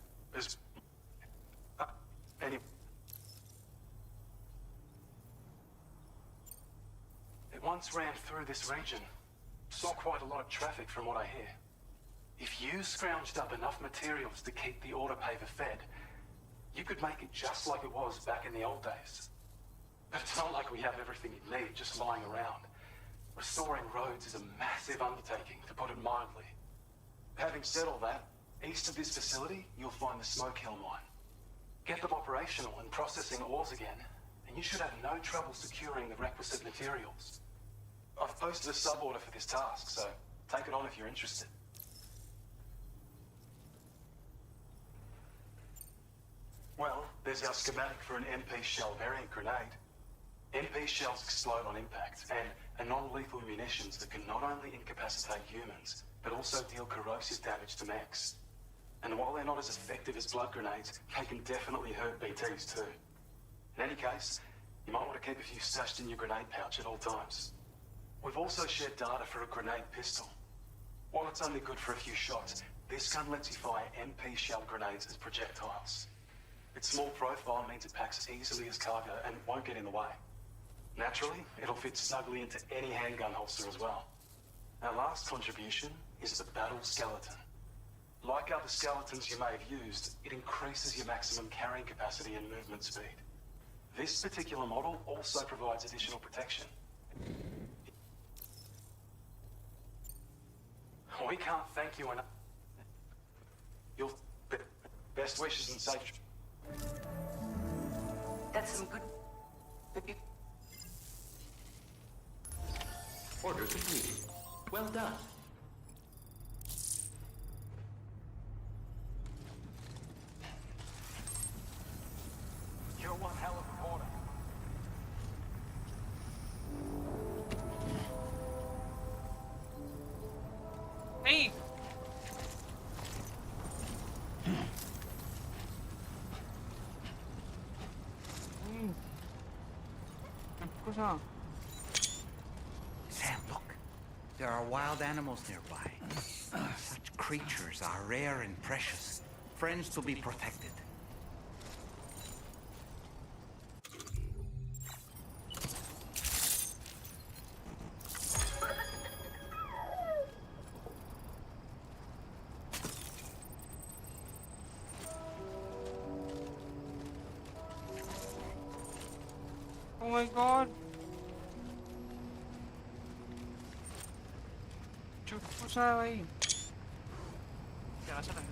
once ran through this region. Saw quite a lot of traffic from what I hear. If you scrounged up enough materials to keep the autopaver fed, you could make it just like it was back in the old days. But it's not like we have everything you need just lying around. Restoring roads is a massive undertaking, to put it mildly. Having said all that, east of this facility, you'll find the Smoke Hill mine. Get them operational and processing ores again, and you should have no trouble securing the requisite materials. I've posted a sub-order for this task, so take it on if you're interested. Well, there's our schematic for an MP shell variant grenade. MP shells explode on impact, and are non-lethal munitions that can not only incapacitate humans, but also deal corrosive damage to mechs. And while they're not as effective as blood grenades, they can definitely hurt BTs too. In any case, you might want to keep a few stashed in your grenade pouch at all times. We've also shared data for a grenade pistol. While it's only good for a few shots, this gun lets you fire MP shell grenades as projectiles. Its small profile means it packs easily as cargo and won't get in the way. Naturally, it'll fit snugly into any handgun holster as well. Our last contribution is the battle skeleton. Like other skeletons you may have used, it increases your maximum carrying capacity and movement speed. This particular model also provides additional protection. We can't thank you enough. Your best wishes and safe. That's some good... Order completed. Well done. You're one hell of a reporter. Hey! Sam, look. There are wild animals nearby. Such creatures are rare and precious. Friends to be protected. Oh my god! चुप पूछा है भाई क्या चला है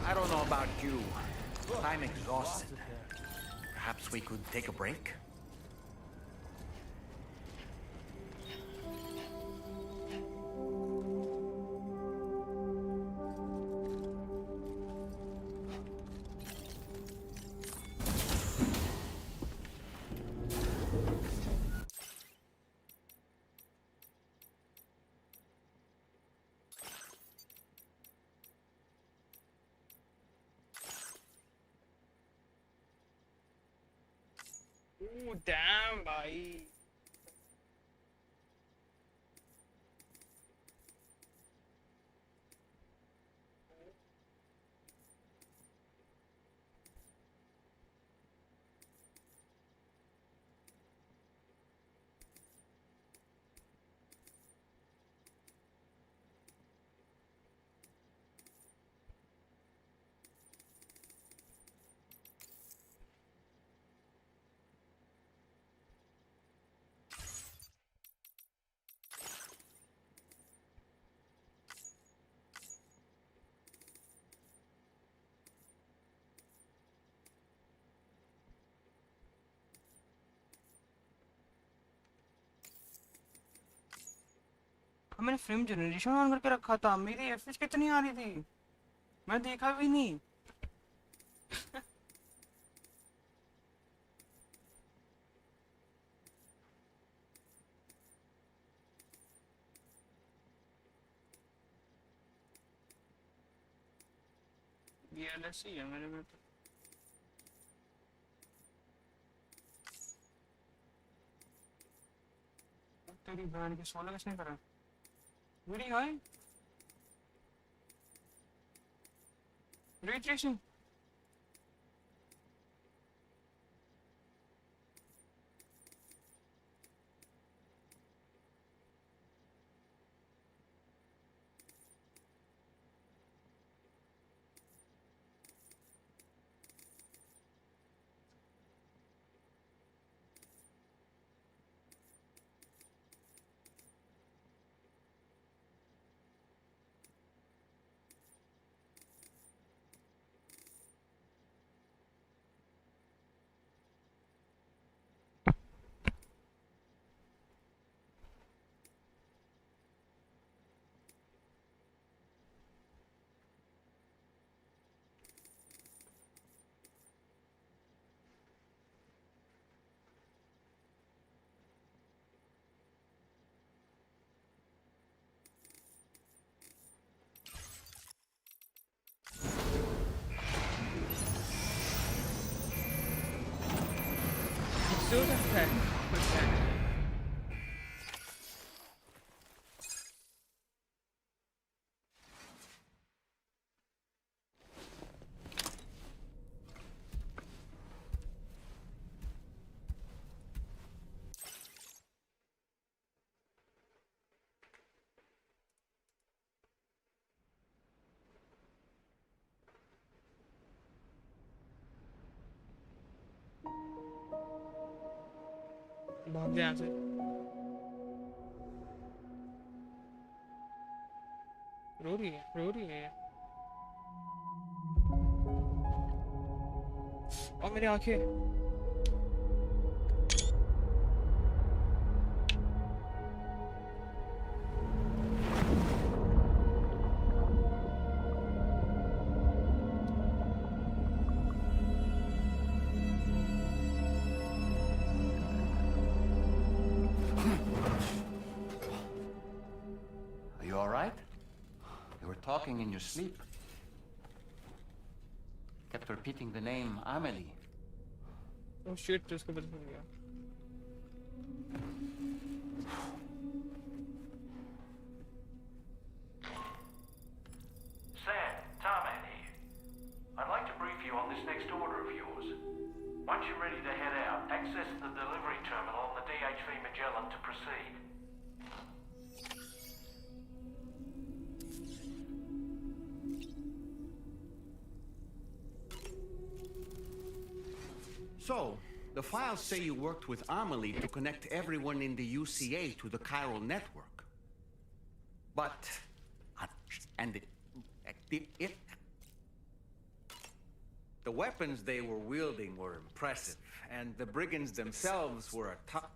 I don't know about you. I'm exhausted. Perhaps we could take a break? Ooh, damn भाई मैंने frame generation on करके रखा था मेरी एफएच कितनी आ रही थी मैं देखा भी नहीं BLS ही है मेरे में तो। तेरी बहन की 16 किसने करा? वीडियो है रे ट्रेसिंग। So that भाग गया यहाँ से। रो रही है और मेरी आंखें। Are you all right? You were talking in your sleep. Kept repeating the name Amelie. Oh shit, उसको पता चल गया। Sam, Tarman here. I'd like to brief you on this next order of yours. Once you're ready to head out, access the delivery terminal on the DHV Magellan to proceed. So, the files say you worked with Amelie to connect everyone in the UCA to the chiral network. But, the weapons they were wielding were impressive, and the brigands themselves were a tough.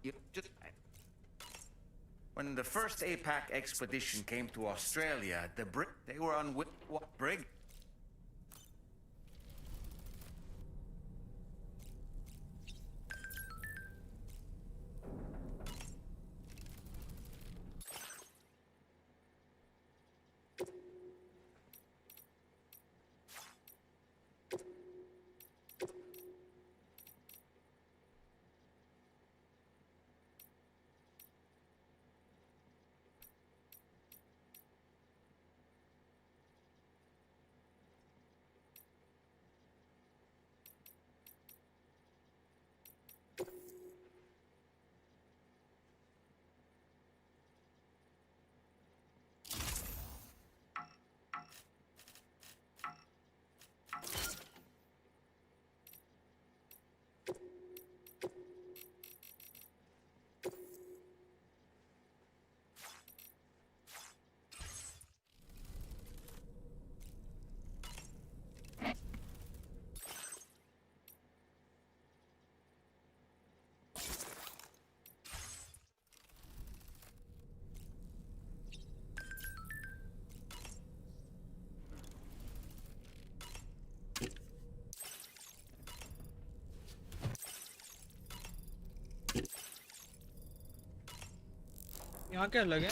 When the first APAC expedition came to Australia, they were on what brig? यहाँ क्या अलग है?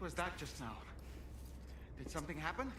was that just now? Did something happen?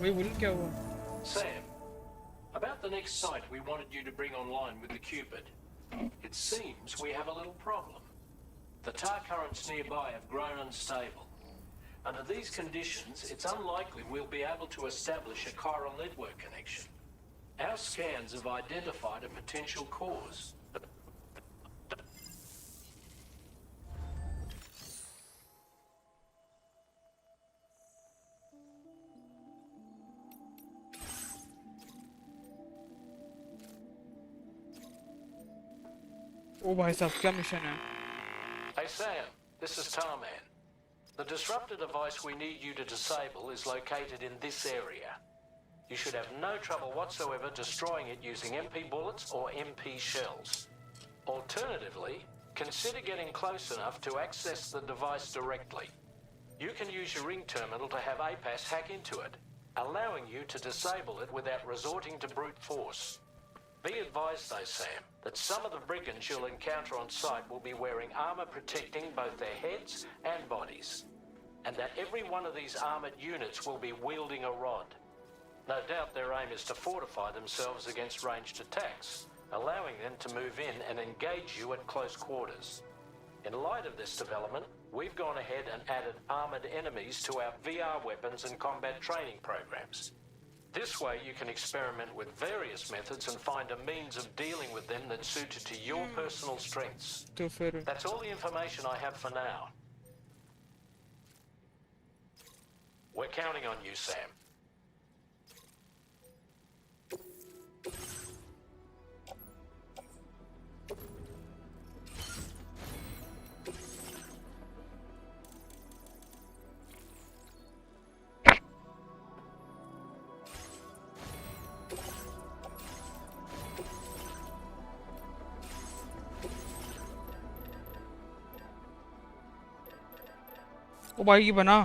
वही बोल क्या हुआ? Sam, about the next site we wanted you to bring online with the Cupid. It seems we have a little problem. The tar currents nearby have grown unstable. Under these conditions, it's unlikely we'll be able to establish a chiral network connection. Our scans have identified a potential cause. ओ भाई साहब क्या mission है? Hey Sam, this is Tarman. The disruptor device we need you to disable is located in this area. You should have no trouble whatsoever destroying it using MP bullets or MP shells. Alternatively, consider getting close enough to access the device directly. You can use your ring terminal to have APAS hack into it, allowing you to disable it without resorting to brute force. Be advised though, Sam, that some of the brigands you'll encounter on site will be wearing armor protecting both their heads and bodies, and that every one of these armored units will be wielding a rod. No doubt their aim is to fortify themselves against ranged attacks, allowing them to move in and engage you at close quarters. In light of this development, we've gone ahead and added armored enemies to our VR weapons and combat training programs. This way you can experiment with various methods and find a means of dealing with them that's suited to your personal strengths. That's all the information I have for now. We're counting on you, Sam. ओ भाई ये बना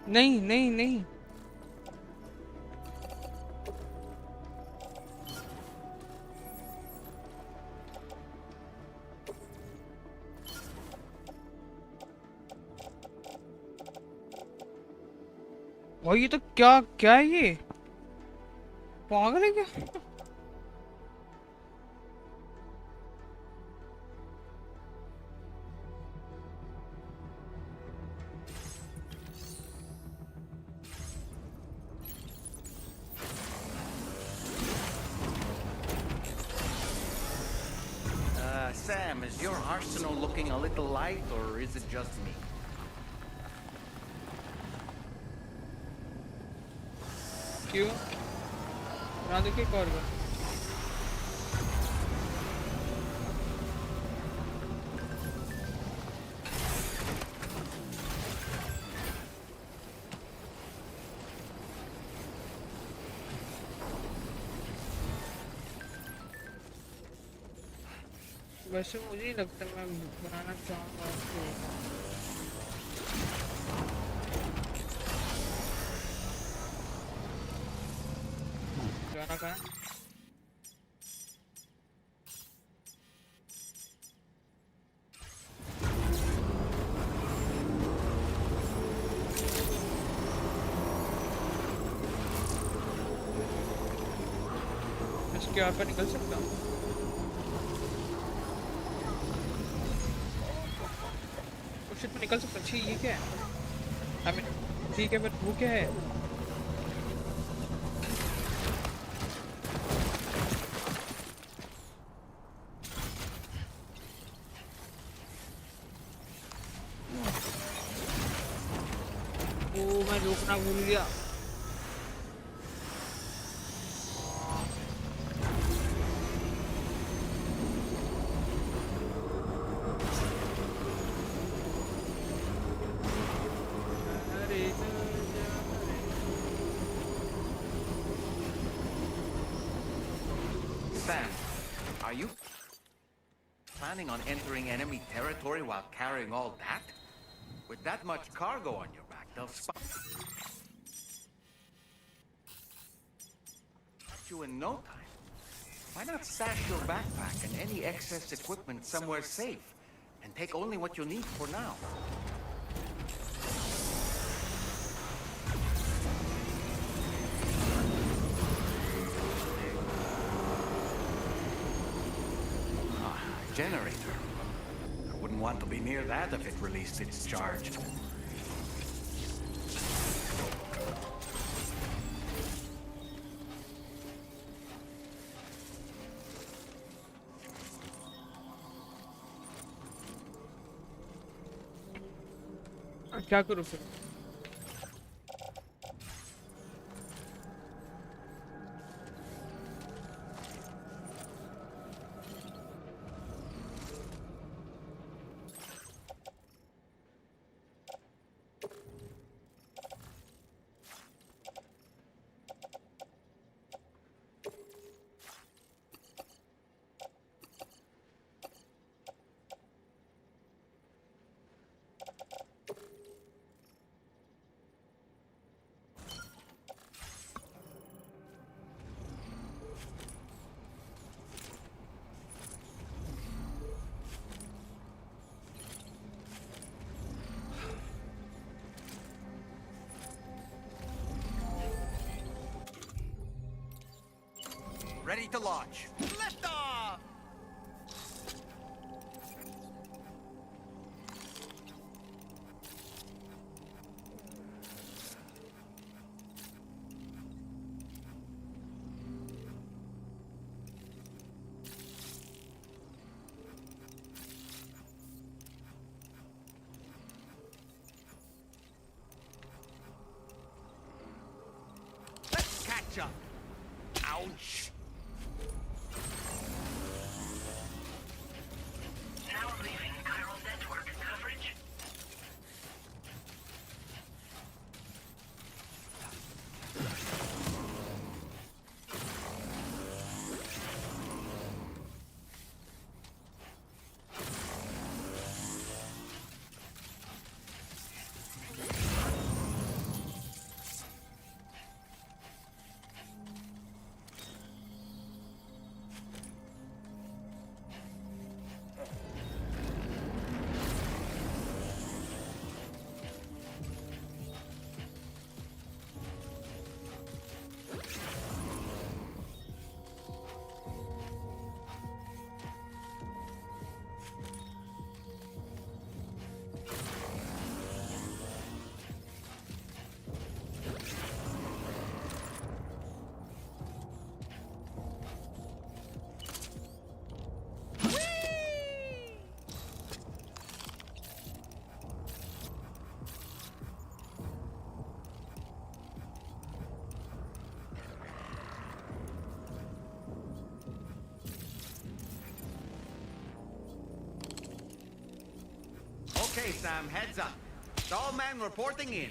नहीं नहीं नहीं भाई ये तो क्या क्या है ये पागल है क्या Sam, is your arsenal looking a little light, or is it just me? क्यों बना दो एक और वैसे मुझे नहीं लगता मैं बनाना चाहूँगा उसको। जाना कहाँ है? इसके यहाँ पे निकल सकता हूँ? शिट में निकल सकता। अच्छी ये क्या है? आई मीन ठीक है, बट वो क्या है? ओ मैं रोकना भूल गया। Sam, are you planning on entering enemy territory while carrying all that? With that much cargo on your back, they'll spot you in no time. Why not stash your backpack and any excess equipment somewhere safe and take only what you need for now? Generator. I wouldn't want to be near that if it released its charge. क्या करूँ फिर? Ready to launch. Lift off! Let's catch up. Ouch. Now leaving Karo network coverage. Okay, Sam, heads up. Stallman reporting in.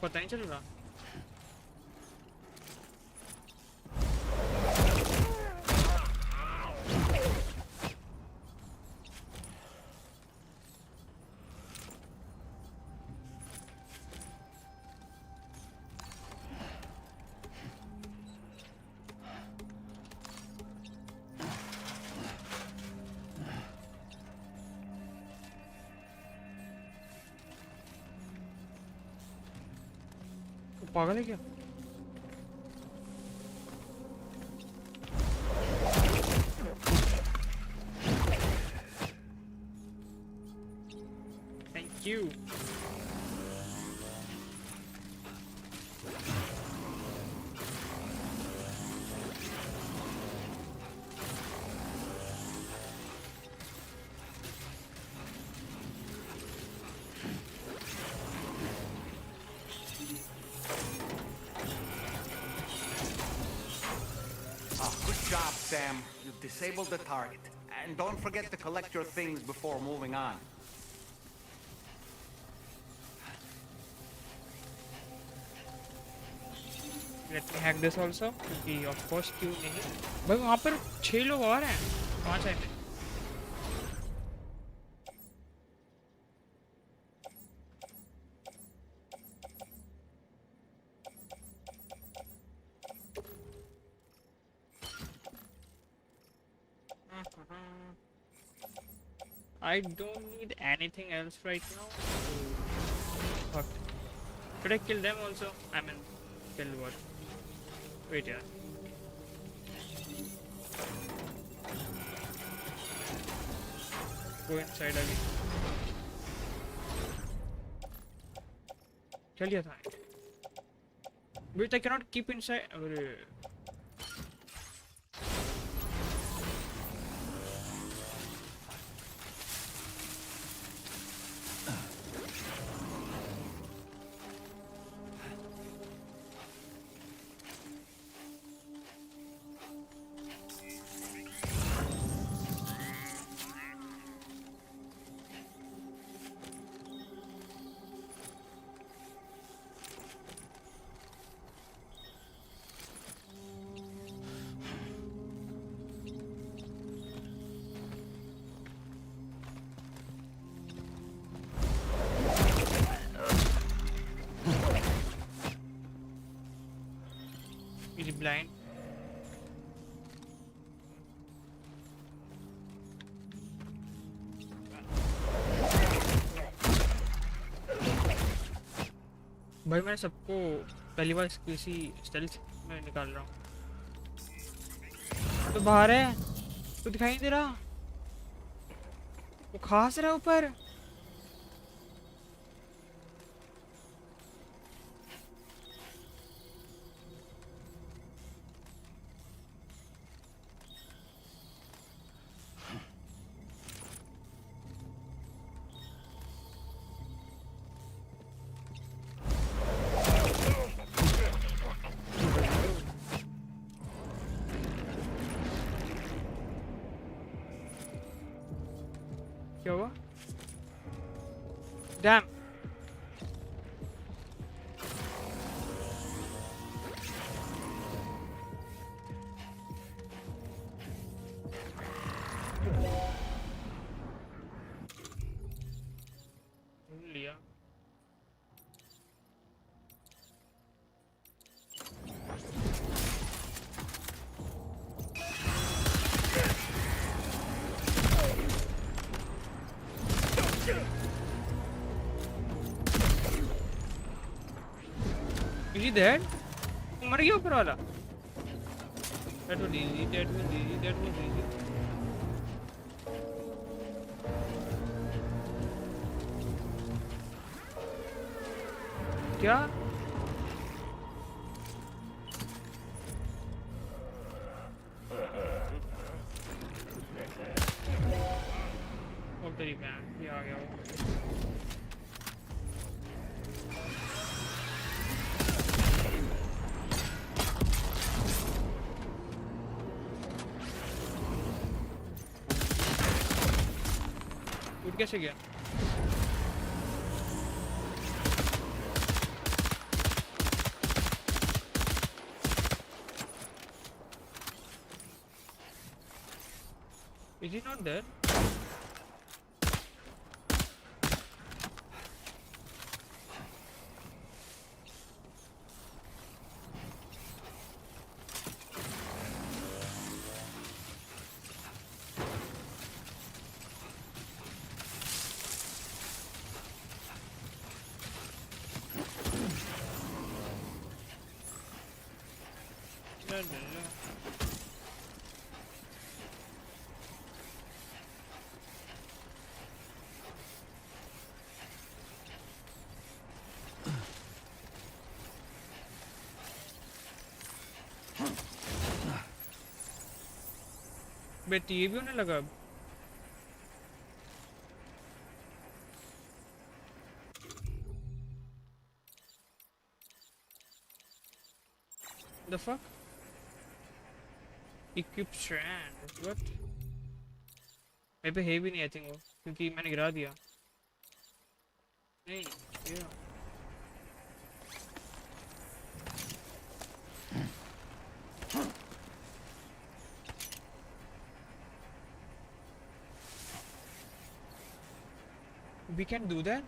पता नहीं चल रहा। पागल है क्या? Thank you. Sam, you've disabled the target. And don't forget to collect your things before moving on. Let me hack this also, क्योंकि of course क्यों नहीं। भाई वहाँ पर 6 लोग और हैं, 5 हैं। I don't need anything else right now. Fuck. Should I kill them also? I mean, kill what? Wait, yeah. Go inside again. Tell you that. Wait, I cannot keep inside. Is he blind? भाई मैं सबको पहली बार किसी stealth में निकाल रहा हूँ। तो बाहर है, तो दिखाई नहीं दे रहा। वो खास रहा ऊपर। क्या हुआ? Damn. लिया। Is he dead? मर गया ऊपर वाला। That was easy. That was easy. That was easy. क्या? वो तेरी बहन ये आ गया वो। कैसे गया? Is he not there? No, no, no. बेट ये भी होने लगा अब the fuck equip strand what मेरे पे है भी नहीं आई थिंक वो क्योंकि मैंने गिरा दिया नहीं ये we can do that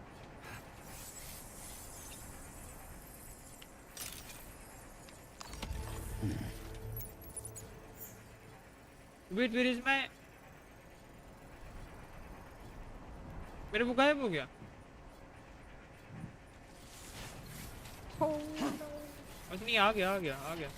wait where is my मेरे वो गायब हो गया नहीं आ गया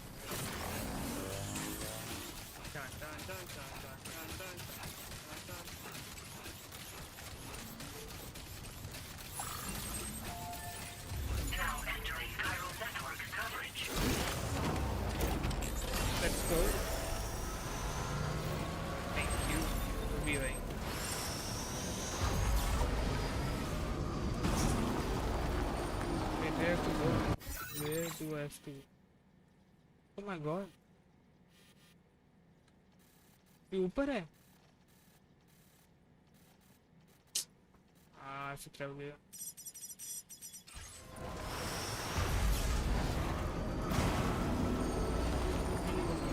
Let's go. Thank you for viewing. Wait, where to go? Where do I have to? Oh my god. ये ऊपर है? ऐसे travel किया.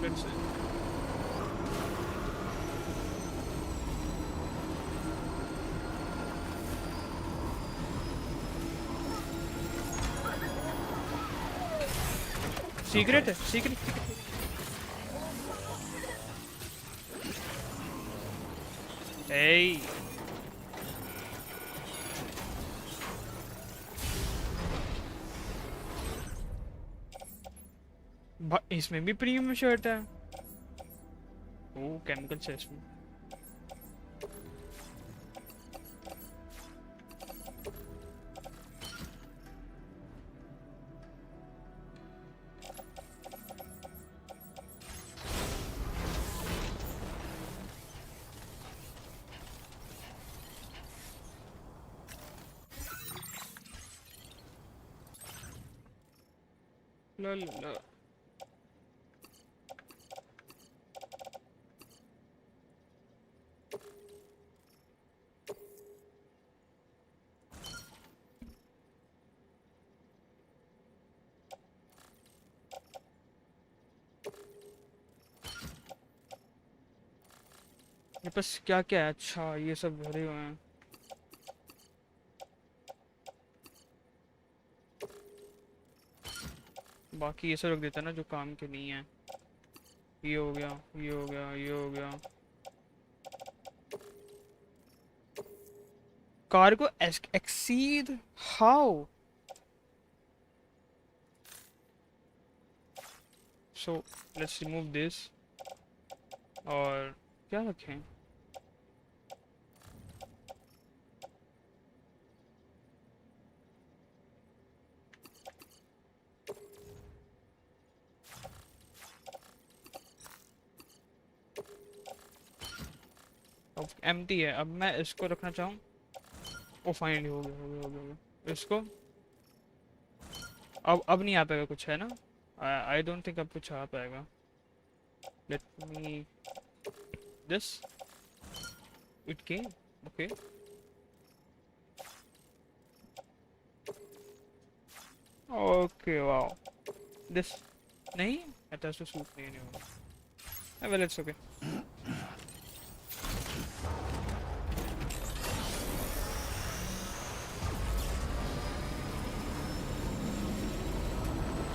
Let's see. Secret है secret hey इसमें भी प्रीमियम शर्ट है ओ केमिकल है इसमें ला ला ला ये बस क्या क्या है अच्छा ये सब भरे हुए हैं बाकी ये सब रख देता ना जो काम के नहीं है ये हो गया ये हो गया ये हो गया कार को exceed how so let's remove this और क्या रखें अब एम्प्टी है अब मैं इसको रखना चाहूँ ओ फाइनली हो गया इसको अब नहीं आ पाएगा कुछ है ना आई डोंट थिंक अब कुछ आ पाएगा let me this it came okay wow this nahi attached to suit nahi well it's okay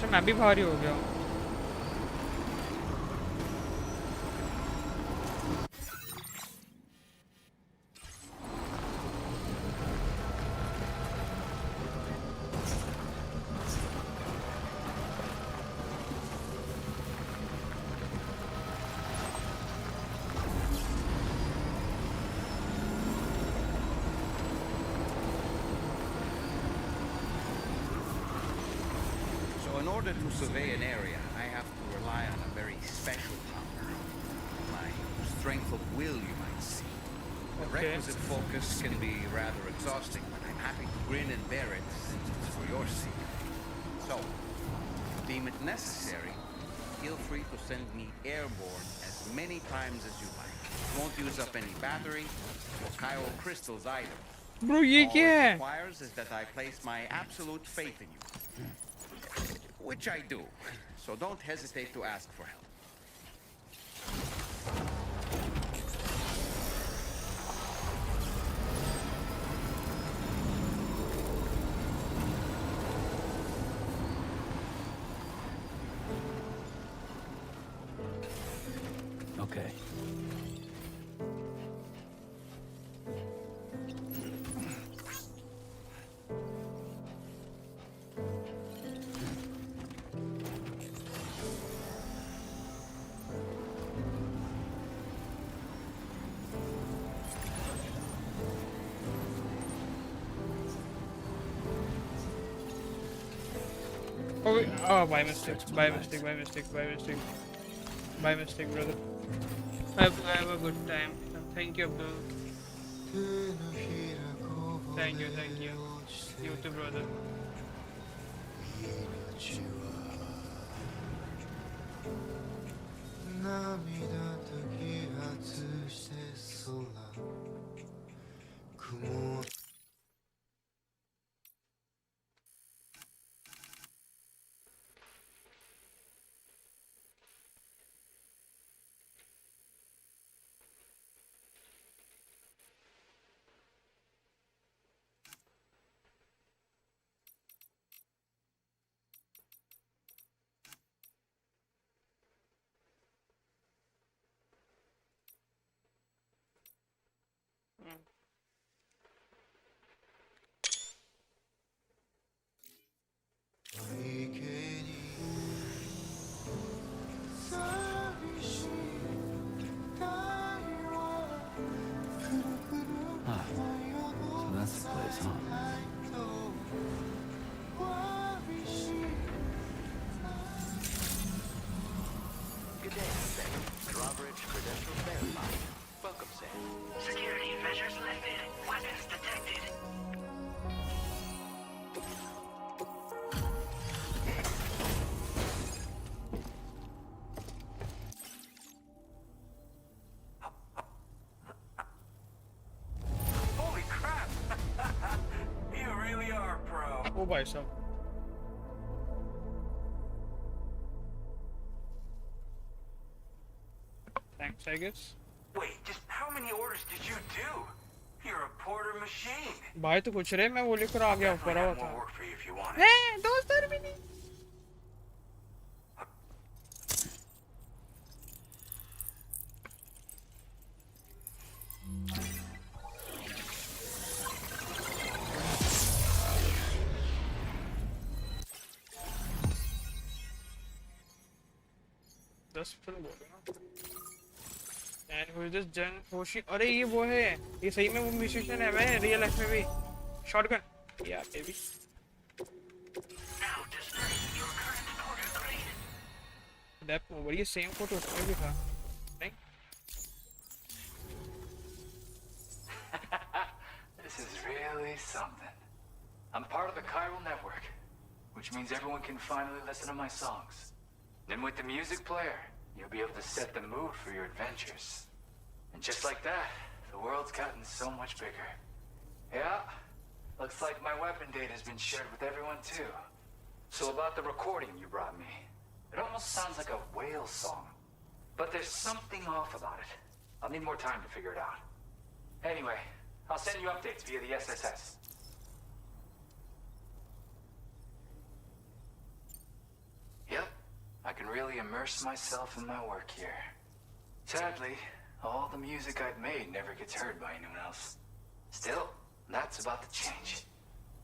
अच्छा मैं भी भारी हो गया हूँ। In order to survey an area, I have to rely on a very special power. My strength of will, you might see. The requisite focus can be rather exhausting, but I'm happy to grin and bear it since it's for your sake. So, if you deem it necessary, feel free to send me airborne as many times as you like. It won't use up any battery or chiral crystals either. Bro, ये क्या है? All it requires is that I place my absolute faith in you. Which I do, so don't hesitate to ask for help. Okay. Oh, wait. Oh, by mistake, brother. Have a good time. Thank you, Abdul. Thank you. You too, brother. So that's the place, huh? Good day, Sam. Drawbridge credentials verified. Welcome, Sam. Security measures lifted. Weapons detected. Holy crap! You really are a pro. Oh, भाई साहब. Thanks, I guess. Wait, just how many orders did you do? You're a porter machine. भाई तो कुछ रहे मैं वो लेकर आ गया ऊपर हुआ था. More work for you if you want it. हैं दोस्त और भी नहीं. दस फिल्म बोलो ना. And who is this Jen Hoshi? अरे ये वो है. ये सही में वो म्यूजिशियन है मैं रियल लाइफ में भी. शॉटगन. Yeah, baby. That वो ये सेम फोटो उसमें भी था. नहीं? This is really something. I'm part of the chiral network, which means everyone can finally listen to my songs. And with the music player, you'll be able to set the mood for your adventures. And just like that, the world's gotten so much bigger. Yeah, looks like my weapon data has been shared with everyone too. So about the recording you brought me, it almost sounds like a whale song. But there's something off about it. I'll need more time to figure it out. Anyway, I'll send you updates via the SSS. immerse myself in my work here. Sadly, all the music I've made never gets heard by anyone else. Still, that's about to change.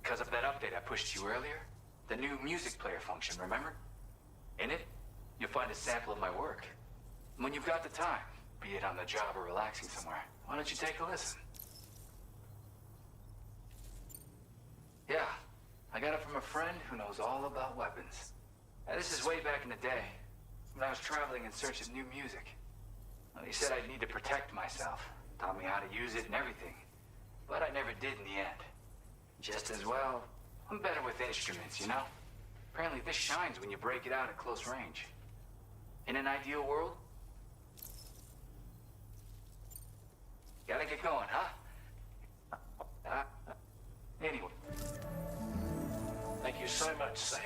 Because of that update I pushed you earlier, the new music player function, remember? In it, you'll find a sample of my work. When you've got the time, be it on the job or relaxing somewhere, why don't you take a listen? Yeah, I got it from a friend who knows all about weapons. Now, this is way back in the day, when I was traveling in search of new music. Well, he said I'd need to protect myself, taught me how to use it and everything. But I never did in the end. Just as well, I'm better with instruments, you know? Apparently this shines when you break it out at close range. In an ideal world, gotta get going, huh? Anyway. Thank you so much, Sam.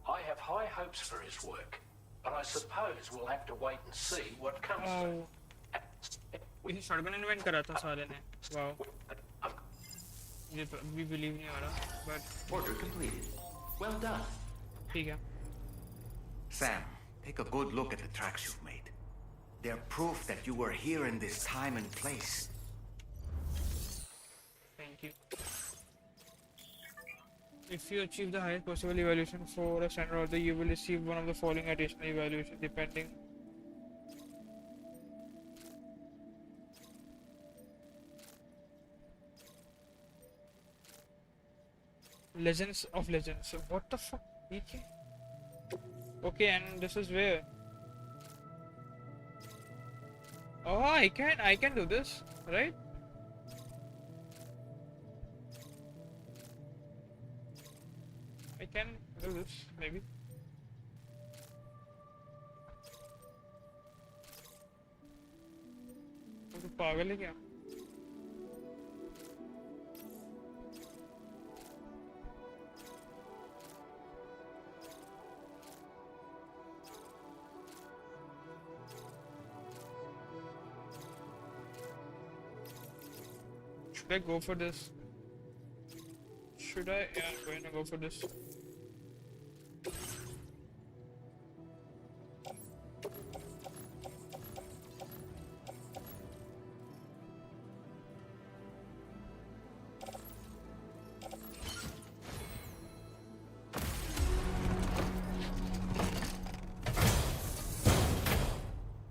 I have high hopes for his work, but I suppose we'll have to wait and see what comes of it. इसे shotgun invent करा था साले ने. Wow. ये भी believe नहीं आ रहा, but order completed. Well done. ठीक है. Sam, take a good look at the tracks you've made. They're proof that you were here in this time and place. Thank you. If you achieve the highest possible evaluation for a standard order, you will receive one of the following additional evaluation depending. Legends of Legends. What the fuck? Okay, and this is where. Oh, I can do this, right? I can do this, maybe. तो पागल है क्या? Should I go for this? Should I? Yeah, I'm going to go for this.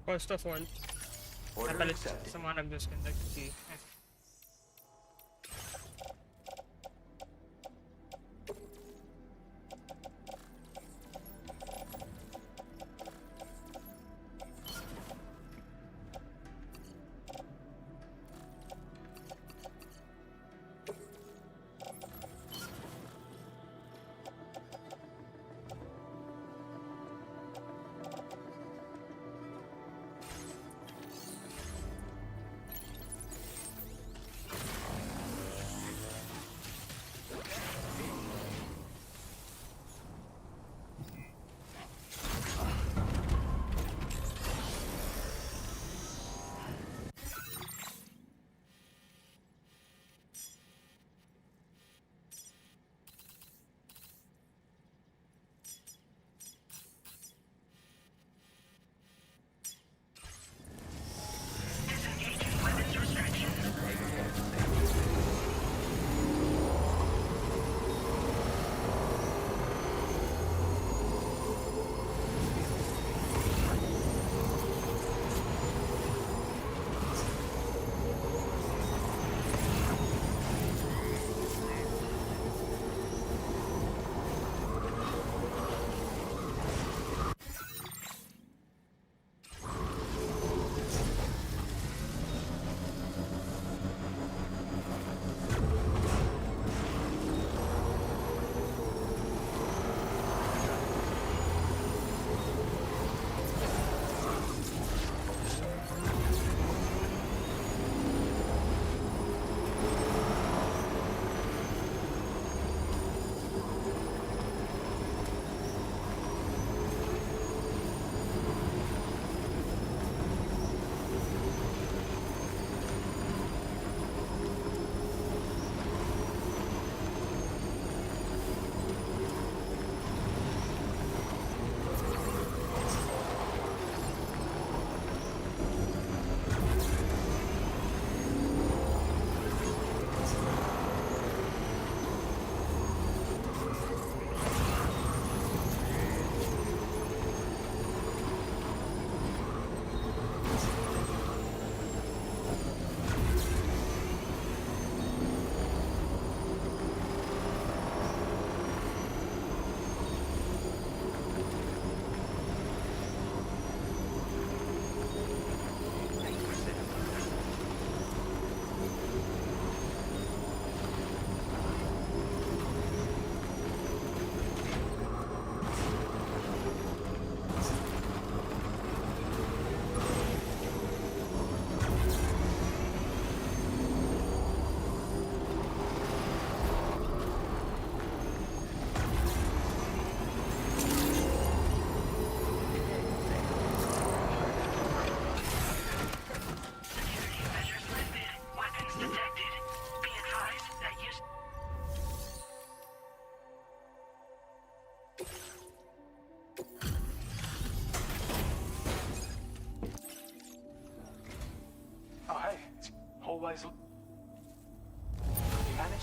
First of all, मैं पहले सामान रख दूँ इसके अंदर क्योंकि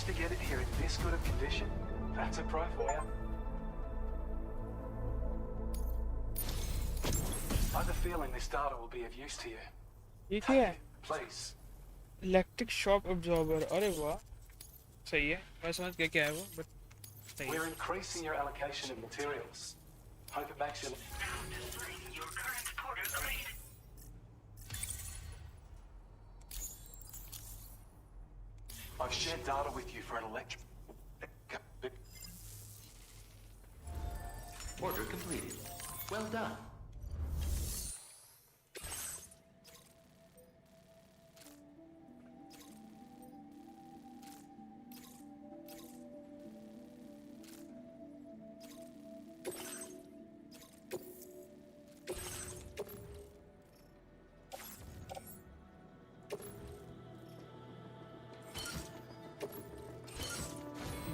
managed to get it here in this good of condition, that's a pro for you. I have a feeling this data will be of use to you. ये क्या है? Please. Electric shock absorber. अरे वाह, सही है. मैं समझ गया क्या है वो, but सही है. We're increasing your allocation of materials. Hope it makes you. Your current porter grade. I've shared data with you for an electric. Order completed. Well done.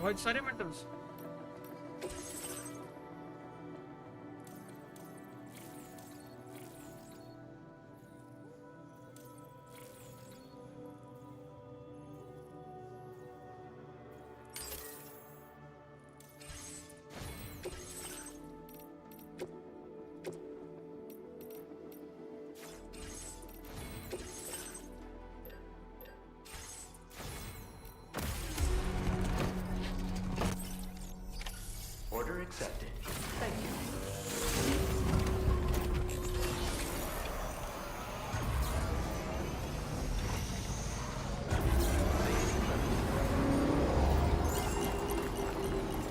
बहुत सारे metals. Order accepted. Thank you.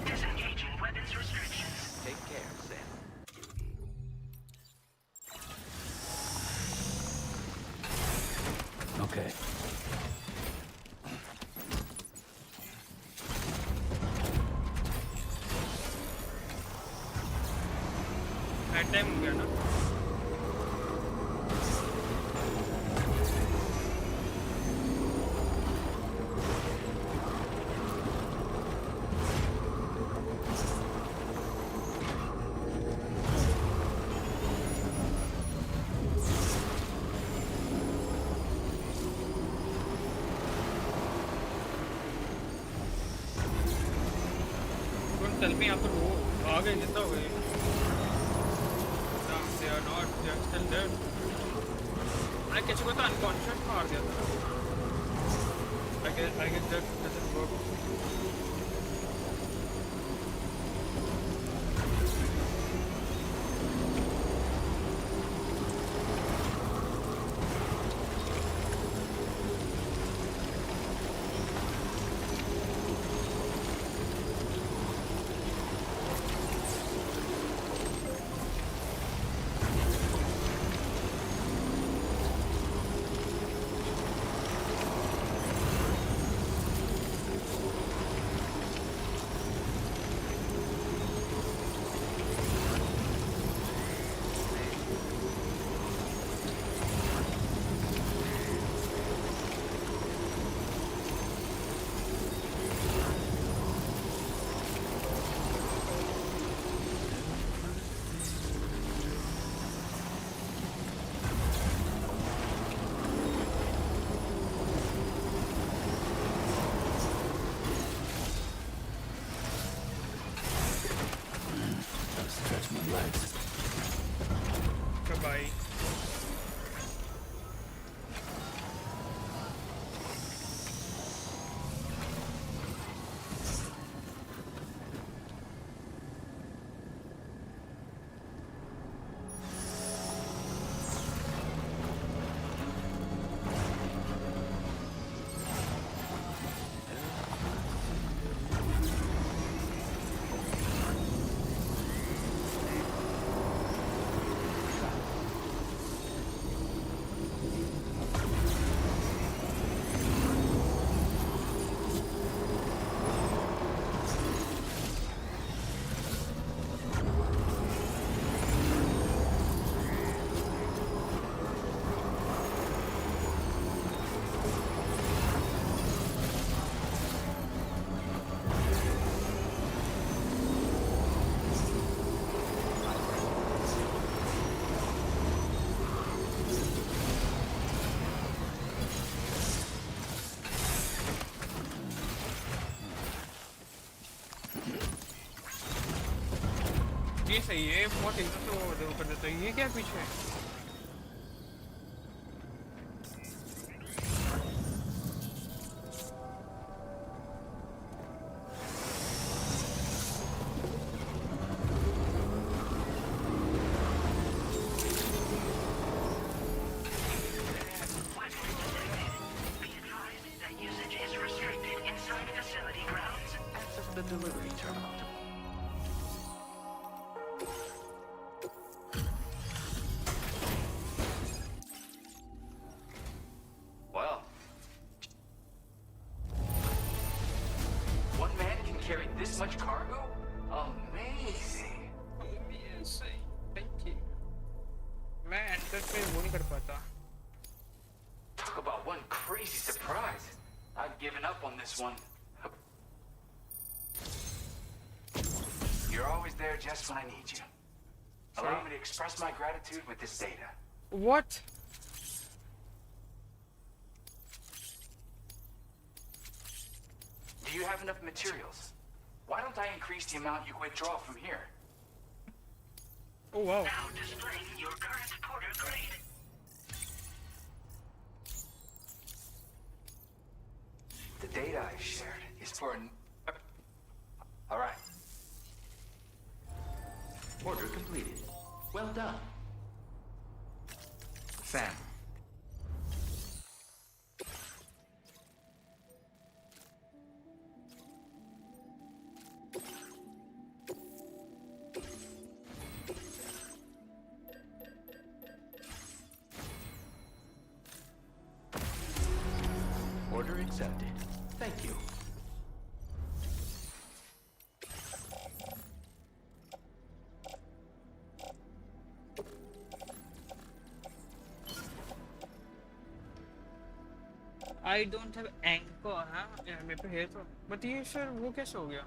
Disengaging weapons restrictions. Take care, Sam. Okay. Night time हो गया ना? Don't tell me यहाँ पर वो आ गए जितना हो गए. They are not, they are still there. मैंने किसी को तो unconscious मार दिया था. I guess that doesn't work. Stretch my legs. Goodbye. ये सही है, बहुत एकदम से वो कर देता है। ये क्या पीछे? The delivery terminal. Well, one man can carry this much cargo? Amazing. Amazing. Thank you. मैं एंटर पे वो नहीं कर पाता. Talk about one crazy surprise. I've given up on this one. You're always there just when I need you. Allow me to express my gratitude with this data. What? Do you have enough materials? Why don't I increase the amount you withdraw from here? Oh wow. Now displaying your current porter grade. The data I shared is for an... All right. Order completed. Well done. Sam. Order accepted. Thank you. I don't have anchor, हाँ? यार मेरे पे है तो. But ये फिर वो कैसे हो गया?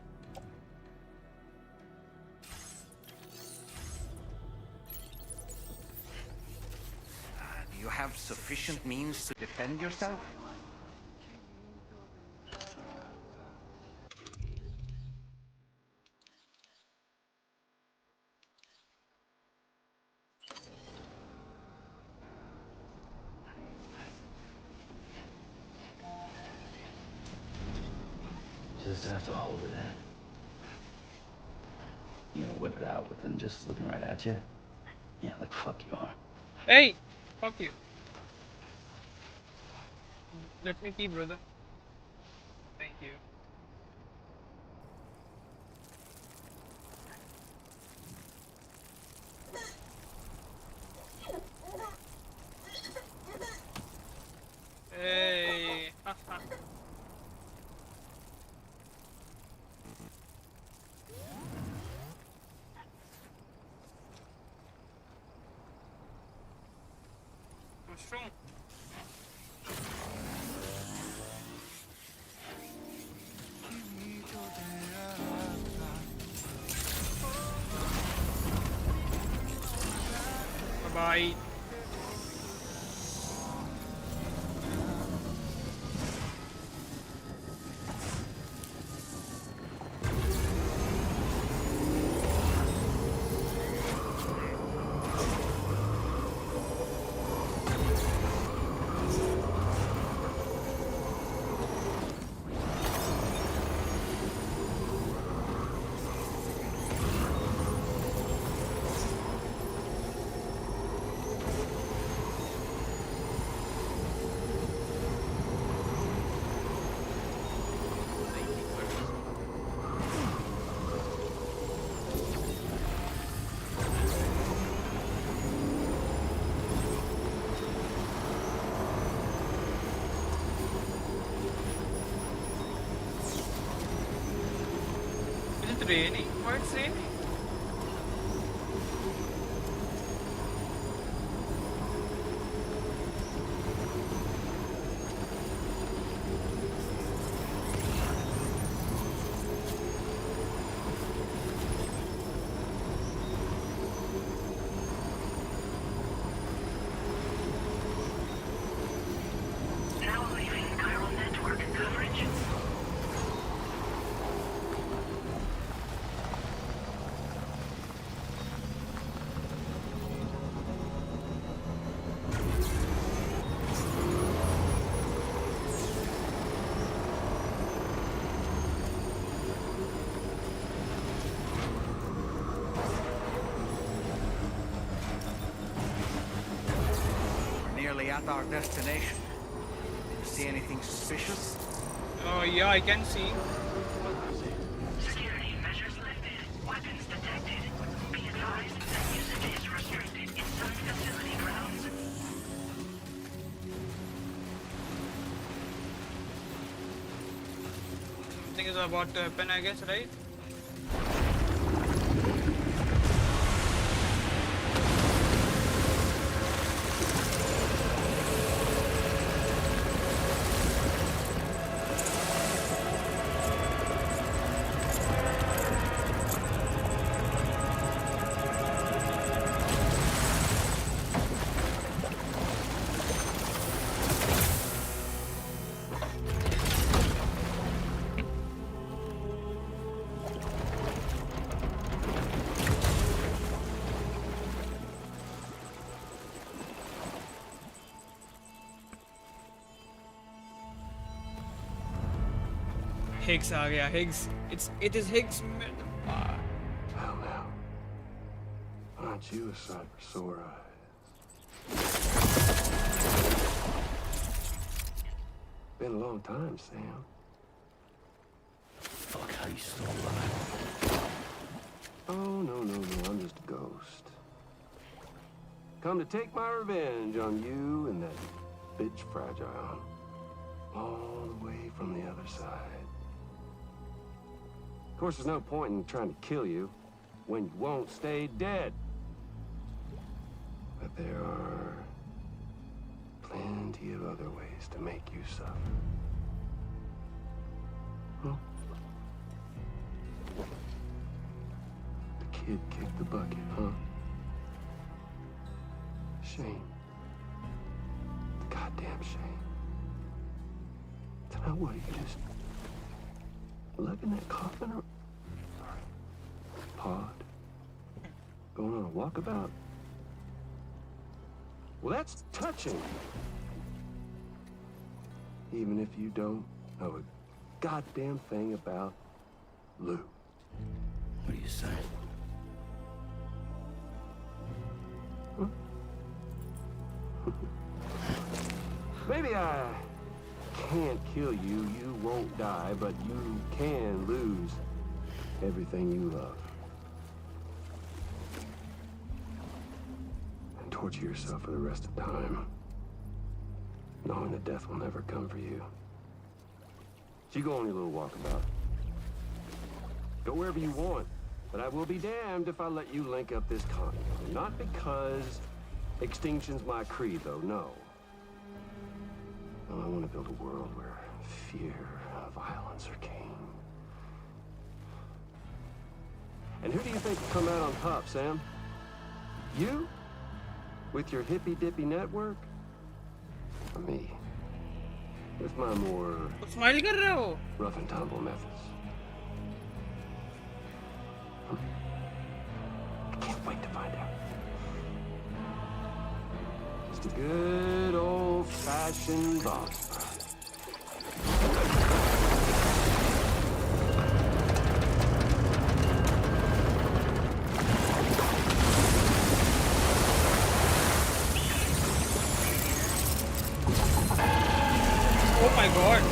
Do you have sufficient means to defend yourself? Just have to hold it in. You know, whip it out with them just looking right at you. Yeah, like fuck you are. Hey, fuck you. Let me pee, brother. Thank you. Hey. Mushroom. Bye-bye. Is it raining? Why it's raining? Now leaving Karo network coverage. at our destination. See anything suspicious? Oh yeah, I can see. Security measures lifted. Weapons detected. Be advised that usage is restricted inside facility grounds. Something is about to happen, I guess, right? Higgs आ गया. Higgs. It is Higgs. Well now, aren't you a sight for sore eyes? Been a long time, Sam. Fuck, how you still alive? Oh, no, I'm just a ghost. Come to take my revenge on you and that bitch Fragile. All the way from the other side. Of course, there's no point in trying to kill you when you won't stay dead. But there are plenty of other ways to make you suffer. Huh? The kid kicked the bucket, huh? Shame. Goddamn shame. So now what, you just lug in that coffin or pod? Going on a walkabout? Well, that's touching. Even if you don't know a goddamn thing about Lou. What are you saying? Huh? Maybe I can't kill you, you won't die, but you can lose everything you love. And torture yourself for the rest of time, knowing that death will never come for you. So you go on your little walkabout. Go wherever you want, but I will be damned if I let you link up this continent. Not because extinction's my creed, though, no. I want to build a world where fear and violence are king. And who do you think will come out on top, Sam? You? With your hippy-dippy network? Or me? With my more Smile कर रहे हो? rough and tumble methods. I can't wait to find out. Just a good old-fashioned boss fight. Oh my god.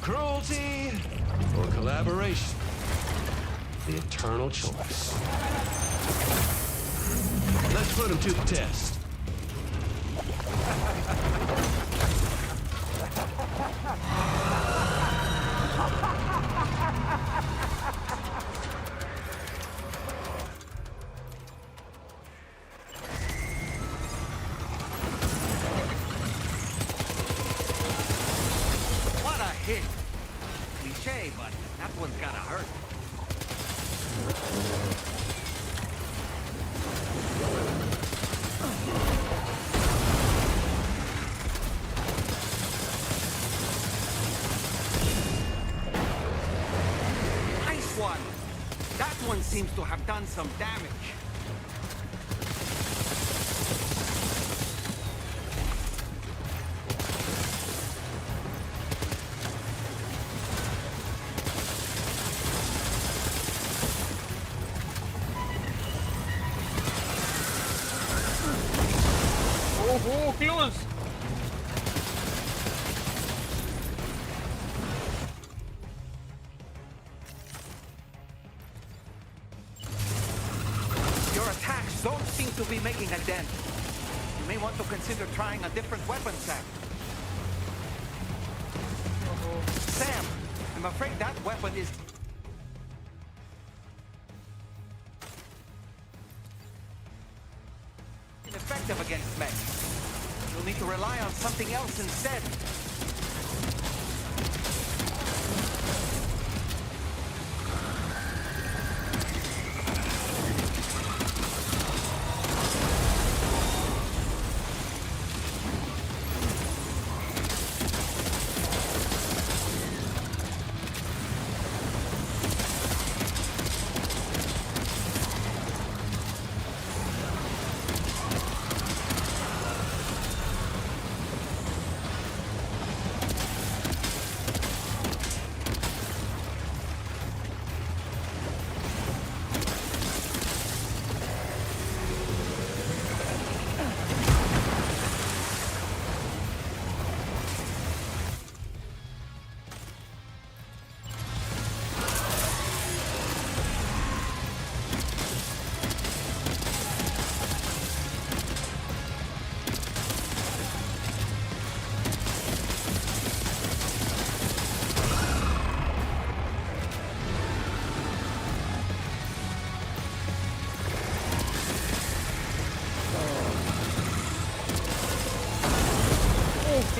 Cruelty or collaboration? The eternal choice. Let's put him to the test. What a hit! Cliche, but that one's gotta hurt. Nice one! That one seems to have done some damage. close. Your attacks don't seem to be making a dent. You may want to consider trying a different weapon set. Sam, I'm afraid that weapon is ineffective against mech. You'll need to rely on something else instead.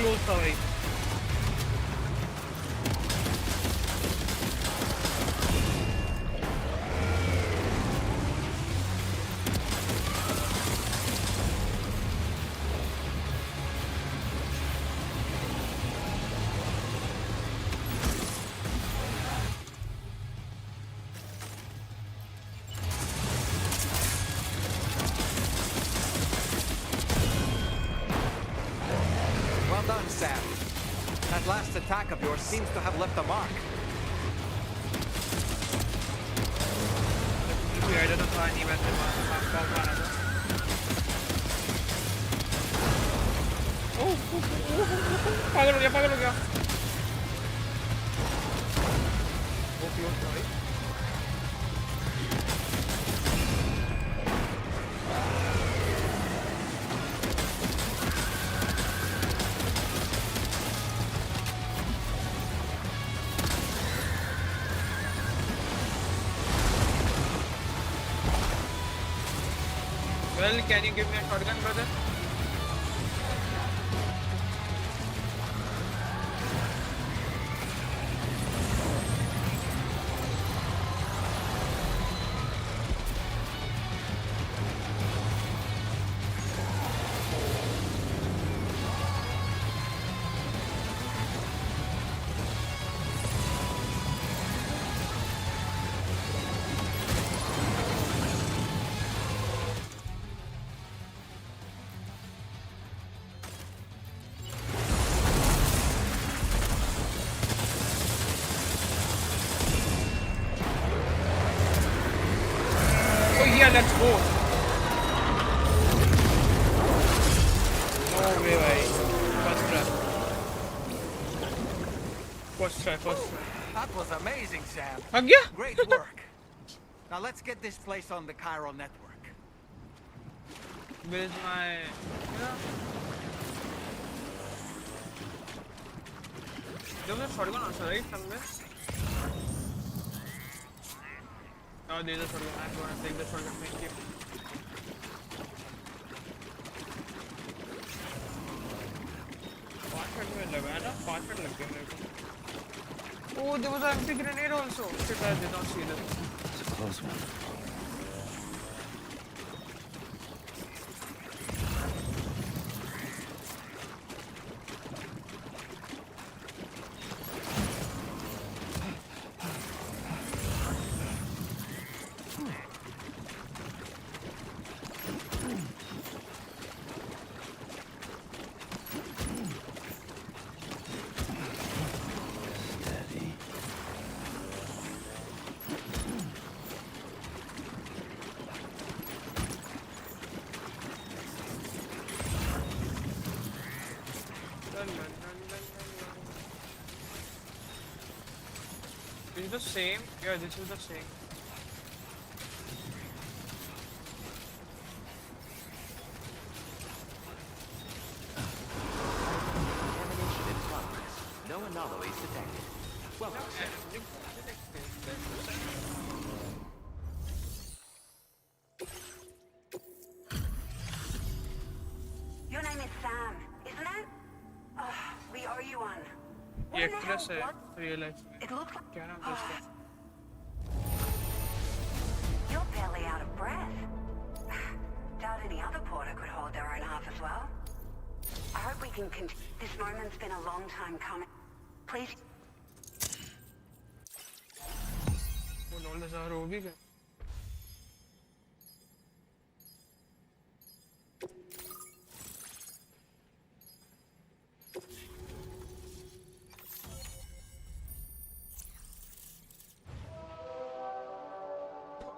Close, sorry. Well done, Sam. That last attack of yours seems to have left a mark. पागल हो गया वो close भाई Well, can you give me a shotgun, brother? Yeah, let's go. No way, bhai. First try. That was amazing, Sam. Great work. Now let's get this place on the Karo network. Where's my... There was a shotgun also, right? Somewhere? Oh, there's a shotgun. I'm going to take the shotgun. Thank you. Oh, there was an empty grenade also. Shit, I did not see that. It's a close one. Is the same? Yeah, this is the same. No anomalies detected. Welcome, Sam. Your name is Sam, isn't it? We owe you one. ये actress है real life में. It looks like... क्या नाम था उसका? You're barely out of breath. Doubt any other porter could hold their own half as well. I hope we can continue. This moment's been a long time coming. Please. वो 9,000 हो भी गए.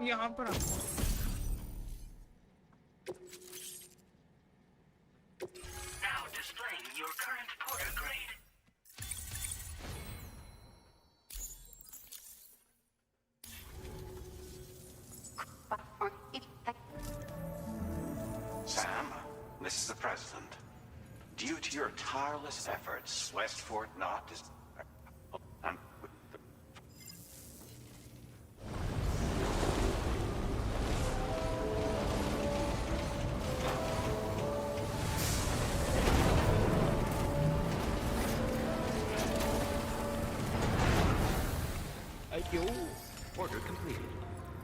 यहाँ पर Now displaying your current porter grade. Sam, this is the President. Due to your tireless efforts, West Fort Knot is... Order completed.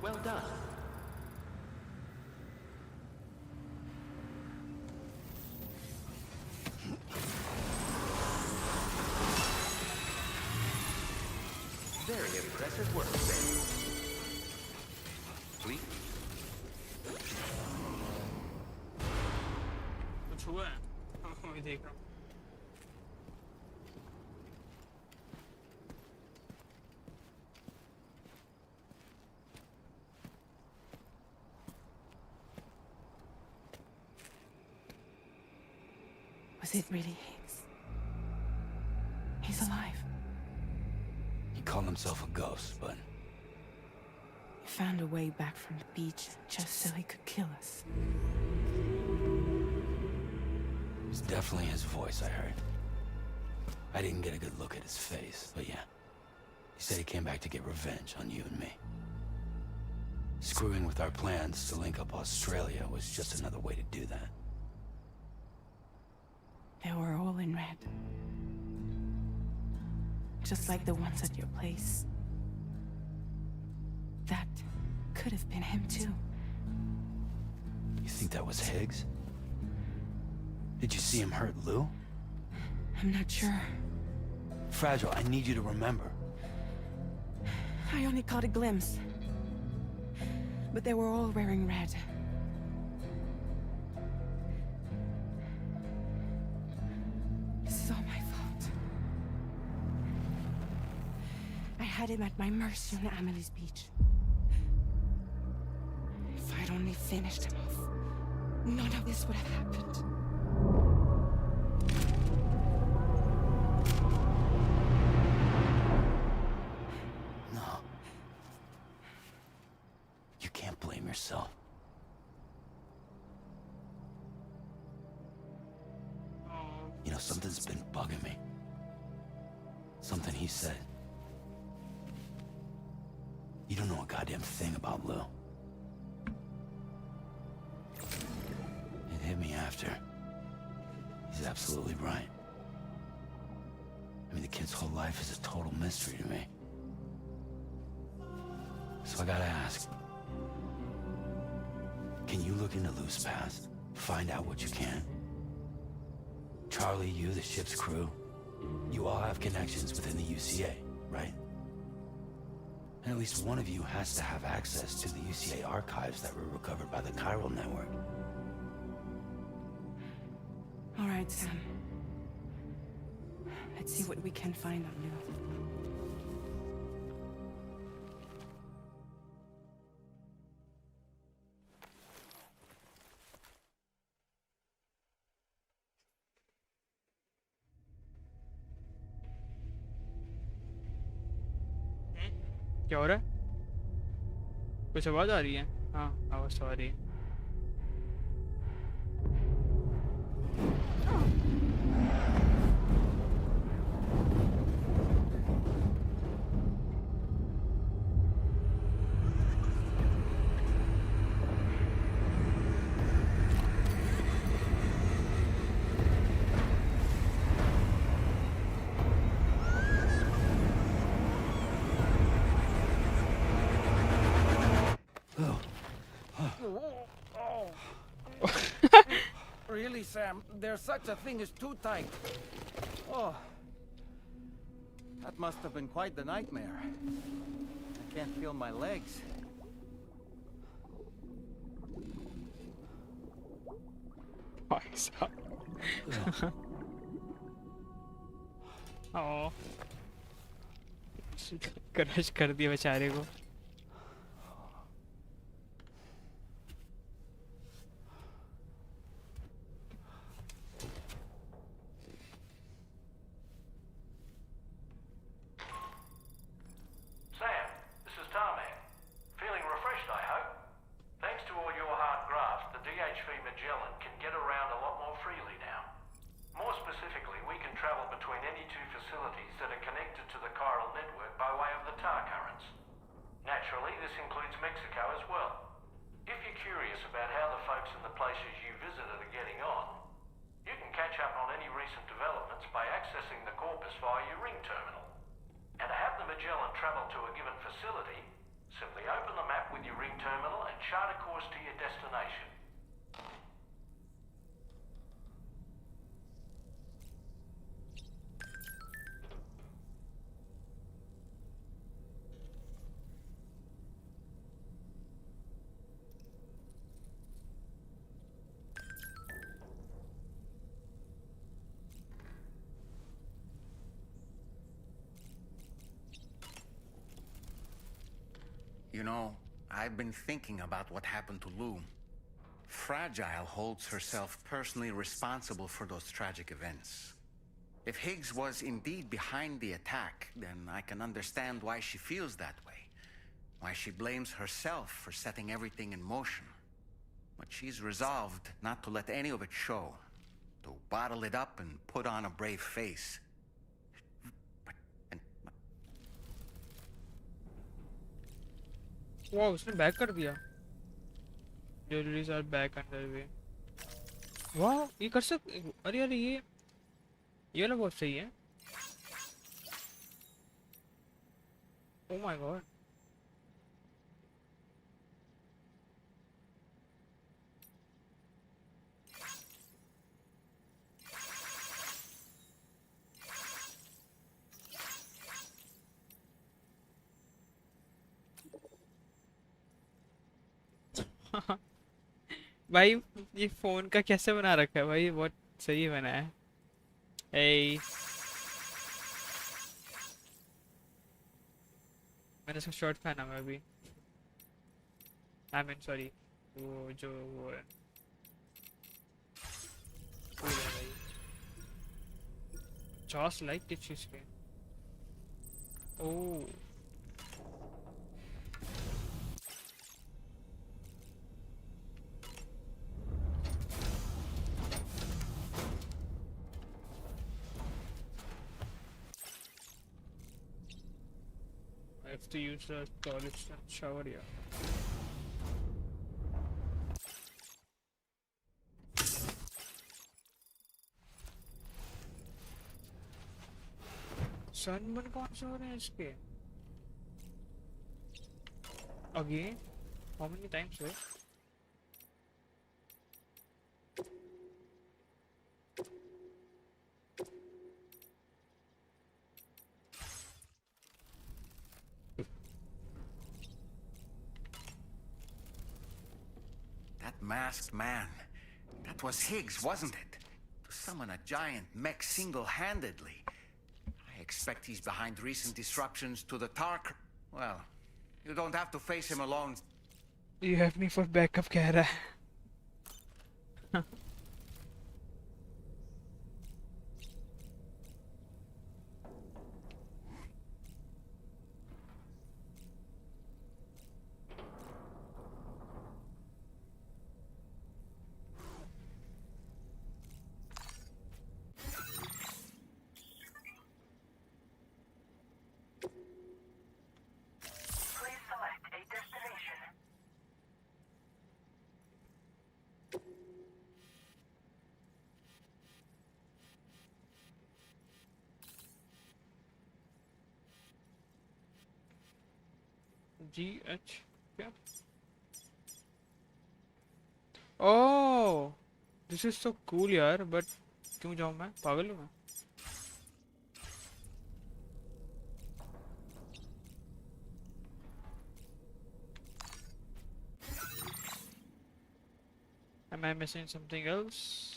Well done. Very impressive work, Sam. Please? कुछ हुआ है? मैं देख रहा हूँ. Was it really Higgs? He's alive. He called himself a ghost, but He found a way back from the beach just so he could kill us. it was definitely his voice I heard. I didn't get a good look at his face, but yeah. He said he came back to get revenge on you and me. Screwing with our plans to link up Australia was just another way to do that. They were all in red. Just like the ones at your place. That could have been him too. You think that was Higgs? Did you see him hurt Lou? I'm not sure. Fragile, I need you to remember. I only caught a glimpse. But they were all wearing red. This is all my fault. I had him at my mercy on Amelie's beach. If I'd only finished him off, none of this would have happened. No. You can't blame yourself. You know, something's been bugging me. Something he said. You don't know a goddamn thing about Lou. It hit me after. He's absolutely right. I mean, the kid's whole life is a total mystery to me. So I gotta ask. Can you look into Lou's past? Find out what you can? Charlie, you, the ship's crew, you all have connections within the UCA, right? And at least one of you has to have access to the UCA archives that were recovered by the Chiral Network. All right, Sam. Let's see what we can find on Lou. क्या हो रहा है? कुछ आवाज आ रही है? हाँ, आवाज तो आ रही है। Really, Sam? There's such a thing as too tight. Oh. That must have been quite the nightmare. I can't feel my legs. Oh. Crush कर दिया बेचारे को। Sam, this is Tarman. Feeling refreshed, I hope? Thanks to all your hard graft, the DHV Magellan can get around a lot more freely now. More specifically, we can travel between any two facilities that are connected to the chiral network by way of the tar currents. Naturally, this includes Mexico as well. If you're curious about how the folks in the places you visited are getting on, you can catch up on any recent developments by accessing the corpus via your ring terminal. And to have the Magellan travel to a given facility, simply open the map with your ring terminal and chart a course to your destination. You know, I've been thinking about what happened to Lou. Fragile holds herself personally responsible for those tragic events. If Higgs was indeed behind the attack, then I can understand why she feels that way. Why she blames herself for setting everything in motion. But she's resolved not to let any of it show. To bottle it up and put on a brave face. वाह, उसने back कर दिया। Jewelries are back under way. वाह, ये कर सकते। अरे अरे, ये वाला बहुत सही है। Oh my god. भाई, ये फोन का कैसे बना रखा है भाई? बहुत सही बना है। ए, मैंने इसका शर्ट पहना हुआ है अभी। आई मीन सॉरी, वो जो वो है, वो है भाई। 50 लाइक किस चीज के? ओह, I have to use the toilet shower here. Sunburn कौन से हो रहे हैं इसके? Again? How many times, sir? That masked man. That was Higgs, wasn't it? To summon a giant mech single-handedly. I expect he's behind recent disruptions to the Tark. Well, you don't have to face him alone. You have me for backup, कह रहा है। GH क्या? Oh, this is so cool यार, but क्यों जाऊँ मैं? पागल हूँ मैं? Am I missing something else?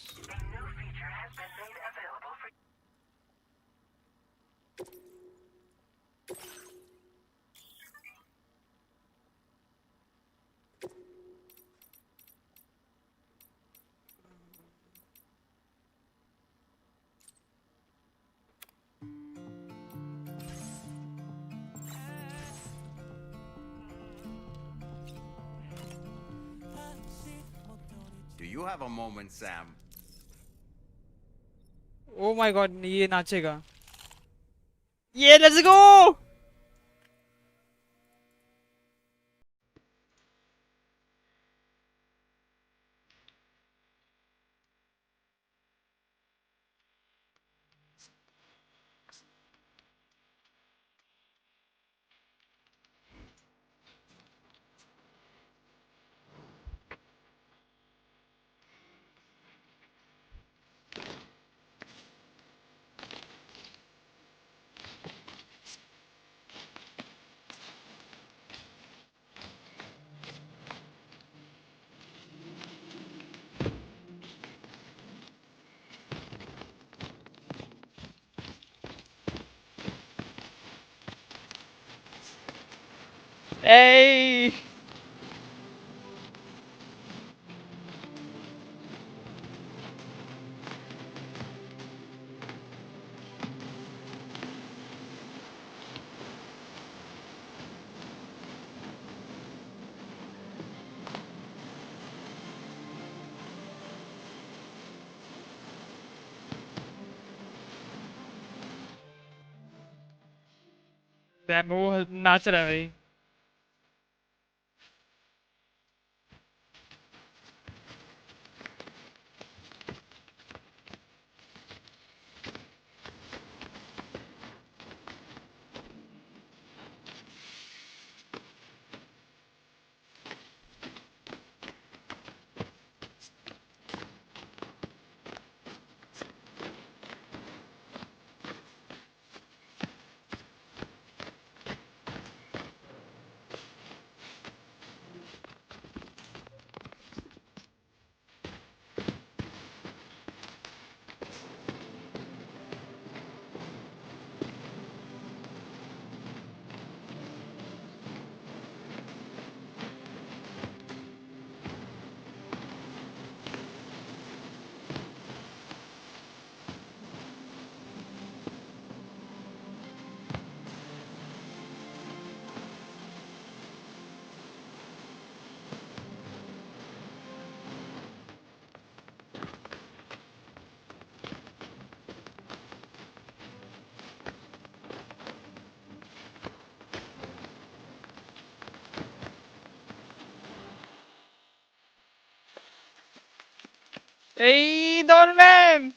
Do you have a moment, Sam? Oh my God, ये नाचेगा. Yeah, let's go! Hey! Damn, वो नाच रहा है भाई. Hey, Dolmen!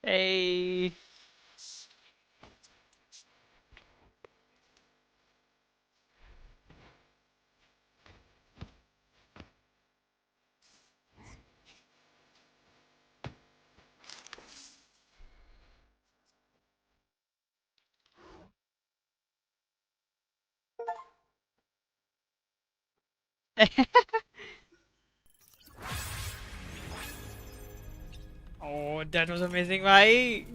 Hey. Oh, that was amazing, bhai.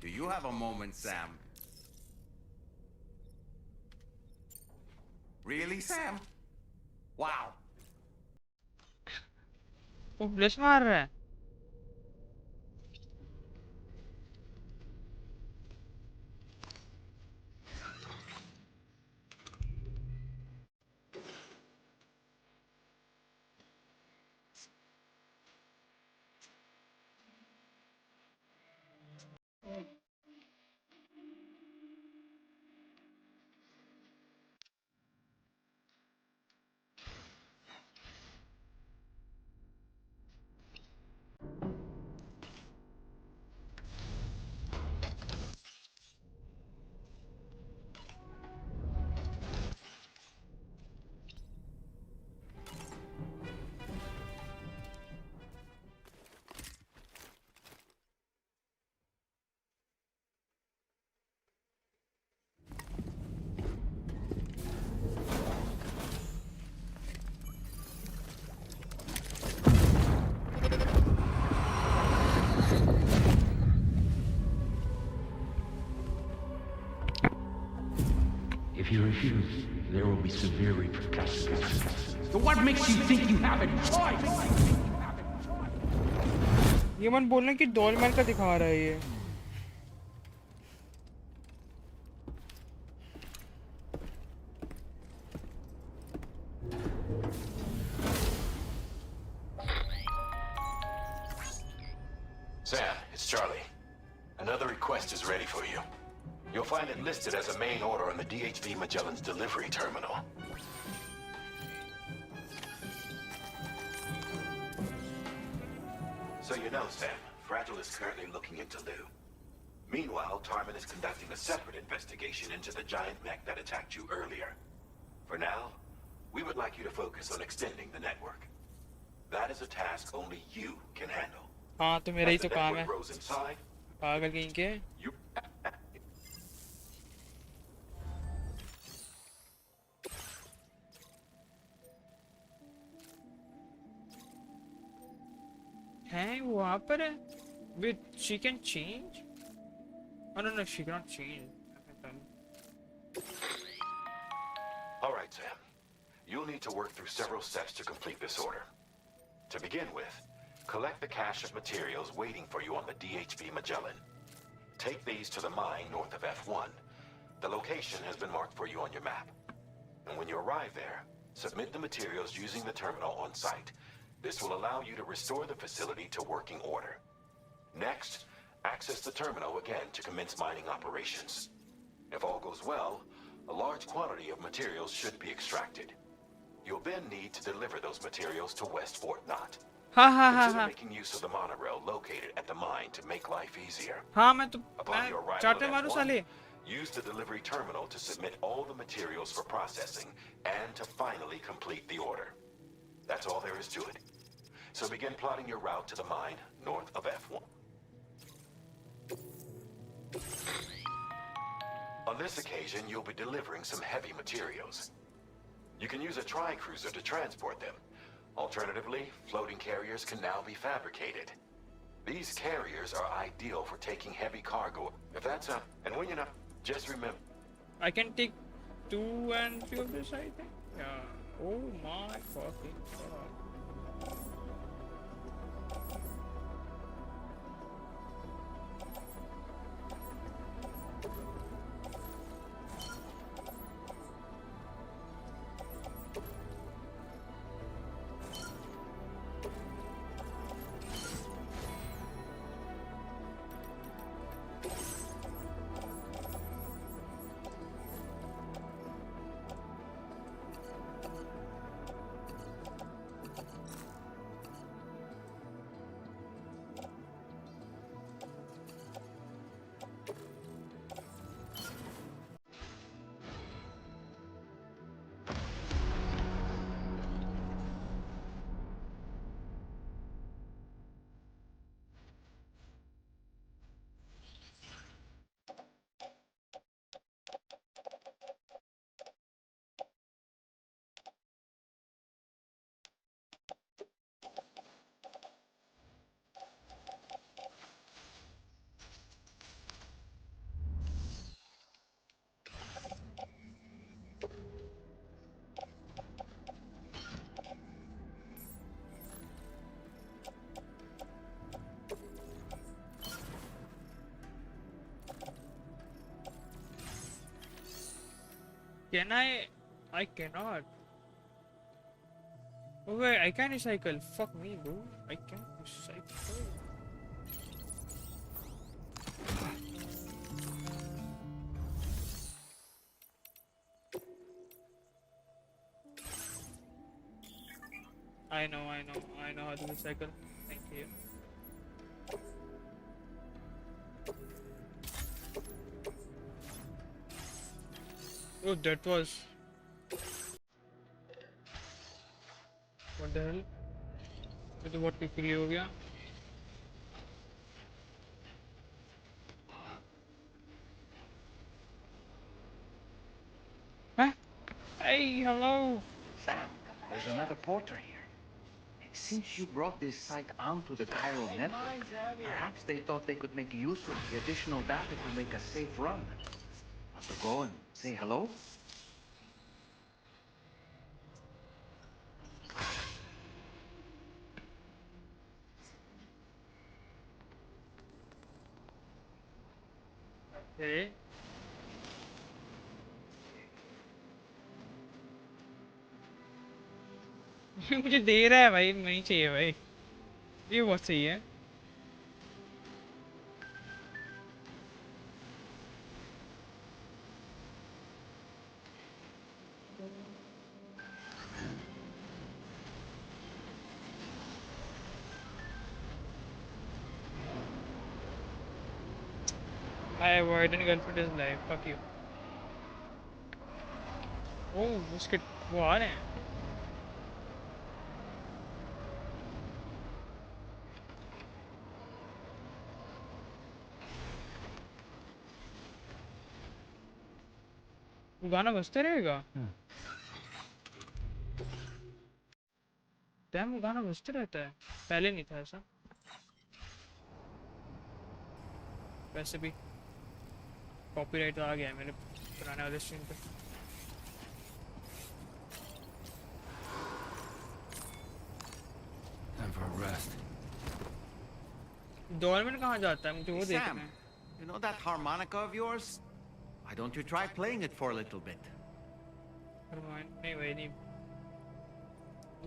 Do you have a moment, Sam? Really, Sam? Wow. वो flash मार रहा है। If you refuse, there will be severe repercussions. So what makes you think you have a choice? ये मन बोलना कि डॉलमैन का दिखा रहा है ये। Sam, it's Charlie. Another request is ready for you. You'll find it listed as a main order on the DHV Magellan's delivery terminal. So you know, Sam, Fragile is currently looking into Lou. Meanwhile, Tarman is conducting a separate investigation into the giant mech that attacked you earlier. For now, we would like you to focus on extending the network. That is a task only you can handle. हाँ तो मेरा ही तो काम है। Grows inside, पागल कहीं के। you हैं वो वहाँ पर है। Wait, she can change? Oh no, she cannot change. All right, Sam. You'll need to work through several steps to complete this order. To begin with, collect the cache of materials waiting for you on the DHV Magellan. Take these to the mine north of F1. The location has been marked for you on your map. And when you arrive there, submit the materials using the terminal on site. This will allow you to restore the facility to working order. Next, access the terminal again to commence mining operations. If all goes well, a large quantity of materials should be extracted. You'll then need to deliver those materials to West Fort Knott. Consider making use of the monorail located at the mine to make life easier. हाँ Upon your arrival चाटे at मारूँ F1, साले। use the delivery terminal to submit all the materials for processing and to finally complete the order. That's all there is to it. So begin plotting your route to the mine north of F1. On this occasion, you'll be delivering some heavy materials. You can use a tri-cruiser to transport them. Alternatively, floating carriers can now be fabricated. These carriers are ideal for taking heavy cargo. If that's a... And when you're not, just remember... I can take 2 and few of this, I think. Yeah. Oh my fucking god. Can I cannot. Oh wait, I can recycle. Fuck me, bro. I can recycle. I know how to recycle. Thank you. Oh, that was. What the hell? ये तो बहुत quickly हो गया. Huh? Hey, hello. Sam, there's another porter here. Since you brought this site onto the chiral network, perhaps they thought they could make use of the additional data to make a safe run. Want to go and say hello? Hey. मुझे दे रहा है भाई, नहीं चाहिए भाई. ये बहुत सही है. I avoided girlfriend is life. Fuck you. Oh, उसके वो आ रहे हैं. वो गाना बजते रहेगा. डैम वो गाना बजते रहता है. पहले नहीं था ऐसा. वैसे भी कॉपीराइट आ गया है मेरे पुराने वाले स्ट्रीम पे. Time for a rest. Dolmen कहाँ जाता है? मुझे वो देखना Sam, है. you know that harmonica of yours? Why don't you try playing it for a little bit? नहीं भाई नहीं.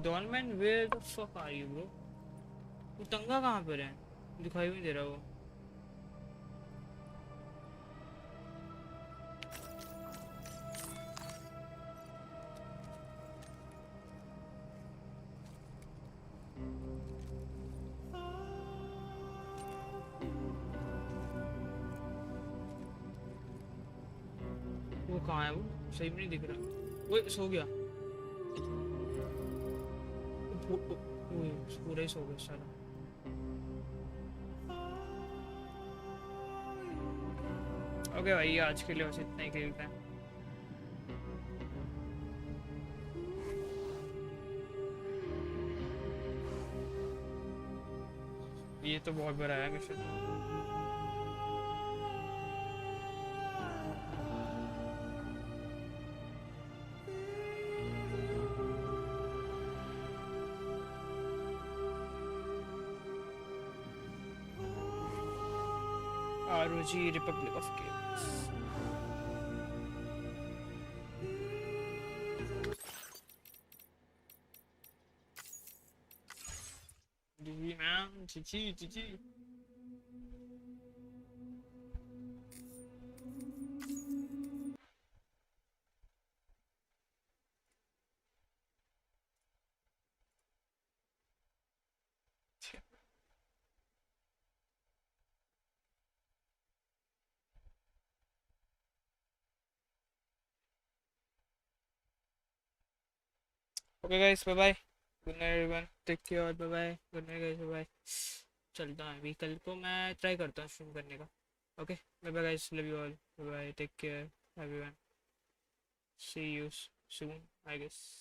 Dolmen where the fuck are you bro? वो तंगा कहाँ पर है? दिखाई भी नहीं दे रहा वो. वो कहाँ है? वो सही में नहीं दिख रहा. वो सो गया. पूरा ही सो गया साला. ओके भाई, आज के लिए बस इतना ही खेलते हैं. ये तो बहुत बड़ा है mission. ROG Republic of Chaos. GG man, GG. Okay guys, bye bye. Good night everyone. Take care. Bye bye. Good night guys. Bye bye. चलता हूँ अभी. कल को मैं ट्राई करता हूँ स्ट्रीम करने का. Okay bye bye guys. Love you all. Bye bye. Take care everyone. See you soon I guess.